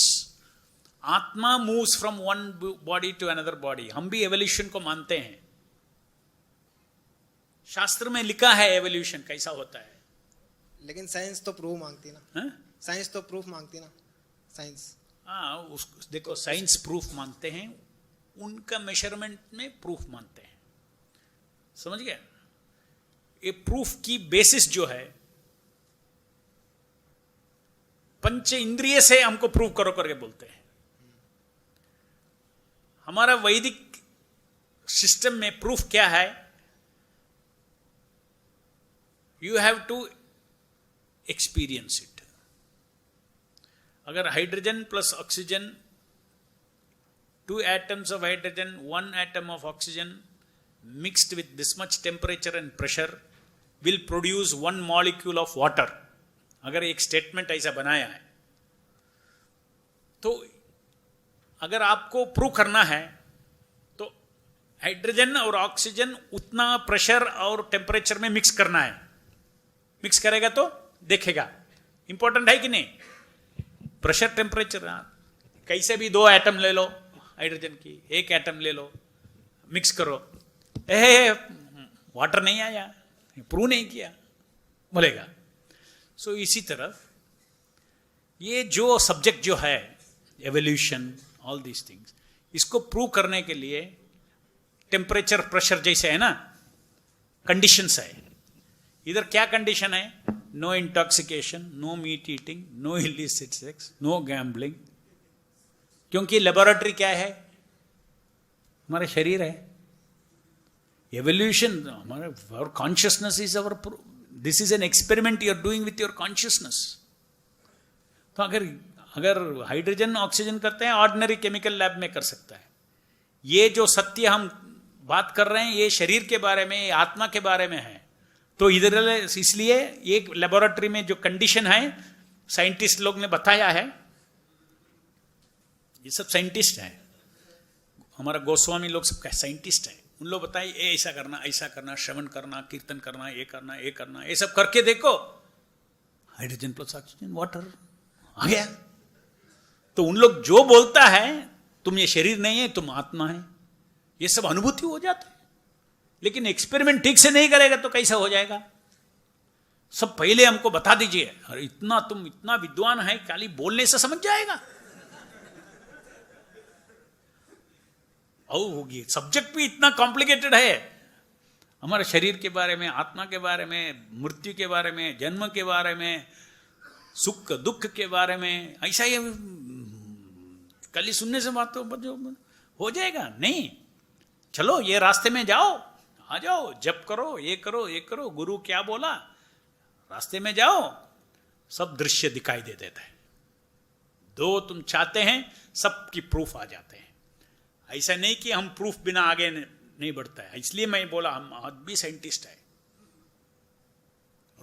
आत्मा moves from one body to another body. हम भी evolution को मानते हैं। शास्त्र में लिखा है एवोल्यूशन कैसा होता है। लेकिन साइंस तो प्रूफ मांगती ना, साइंस तो प्रूफ मांगती ना, साइंस। हाँ, देखो साइंस प्रूफ मांगते हैं, उनका मेजरमेंट में प्रूफ मानते हैं, समझ गए? ये प्रूफ की बेसिस जो है, पंच इंद्रिय से हमको प्रूफ करो करके बोलते हैं। हमारा वैदिक सिस्टम में प्रूफ क्या है? You have to experience it. अगर hydrogen plus oxygen, 2 atoms of hydrogen, 1 atom of oxygen mixed with this much temperature and pressure will produce 1 molecule of water. अगर एक स्टेटमेंट ऐसा बनाया है, तो अगर आपको प्रूव करना है तो हाइड्रोजन और ऑक्सीजन उतना प्रेशर और टेम्परेचर में मिक्स करना है। मिक्स करेगा तो देखेगा। इंपॉर्टेंट है कि नहीं? प्रेशर टेम्परेचर, कैसे भी 2 एटम ले लो हाइड्रोजन की, 1 एटम ले लो, मिक्स करो, वाटर नहीं आया, प्रूव नहीं किया, बोलेगा। सो इसी तरह ये जो सब्जेक्ट जो है एवोल्यूशन, ऑल दीज थिंग्स, इसको प्रूव करने के लिए टेम्परेचर प्रेशर जैसे है ना, कंडीशंस है। इधर क्या कंडीशन है? No intoxication, no meat eating, no illicit sex, no gambling. क्योंकि लेबोरेटरी क्या है? हमारा शरीर है। एवोल्यूशन, हमारा और consciousness is our, this is an experiment you are doing with your consciousness. तो अगर हाइड्रोजन ऑक्सीजन करते हैं, ऑर्डिनरी केमिकल लैब में कर सकता है। ये जो सत्य हम बात कर रहे हैं, ये शरीर के बारे में, ये आत्मा के बारे में है। तो इधर इसलिए एक लेबोरेटरी में जो कंडीशन है, साइंटिस्ट लोग ने बताया है, ये सब साइंटिस्ट हैं, हमारा गोस्वामी लोग सब साइंटिस्ट हैं। उन लोग बताए ये ऐसा करना, श्रवण करना, कीर्तन करना, ये करना, ये सब करके देखो, हाइड्रोजन प्लस ऑक्सीजन वाटर आ गया। तो उन लोग जो बोलता है तुम ये शरीर नहीं है, तुम आत्मा है, ये सब अनुभूति हो जाता है। लेकिन एक्सपेरिमेंट ठीक से नहीं करेगा तो कैसा हो जाएगा? सब पहले हमको बता दीजिए। अरे तुम इतना विद्वान है, खाली बोलने से समझ जाएगा? होगी, सब्जेक्ट भी इतना कॉम्प्लिकेटेड है। हमारे शरीर के बारे में, आत्मा के बारे में, मृत्यु के बारे में, जन्म के बारे में, सुख दुख के बारे में, ऐसा ही कल ही सुनने से बात तो हो जाएगा? नहीं। चलो ये रास्ते में जाओ, आ जाओ, जप करो, ये करो, गुरु क्या बोला, रास्ते में जाओ, सब दृश्य दिखाई दे देता है। दो तुम चाहते हैं, सबकी प्रूफ आ जाते हैं। ऐसा नहीं कि हम प्रूफ बिना आगे नहीं बढ़ता है। इसलिए मैं बोला हम आज भी साइंटिस्ट है,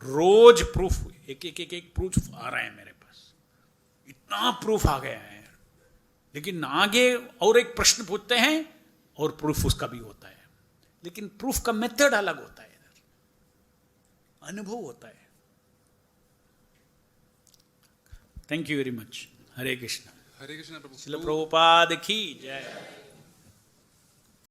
रोज प्रूफ, एक प्रूफ आ रहा है मेरे पास, इतना प्रूफ आ गया है। लेकिन आगे और एक प्रश्न पूछते हैं और प्रूफ उसका भी होता है, लेकिन प्रूफ का मेथड अलग होता है, अनुभव होता है। Thank you very much. Hare Krishna. Hare Krishna प्रभु। श्रील प्रभुपाद की जय।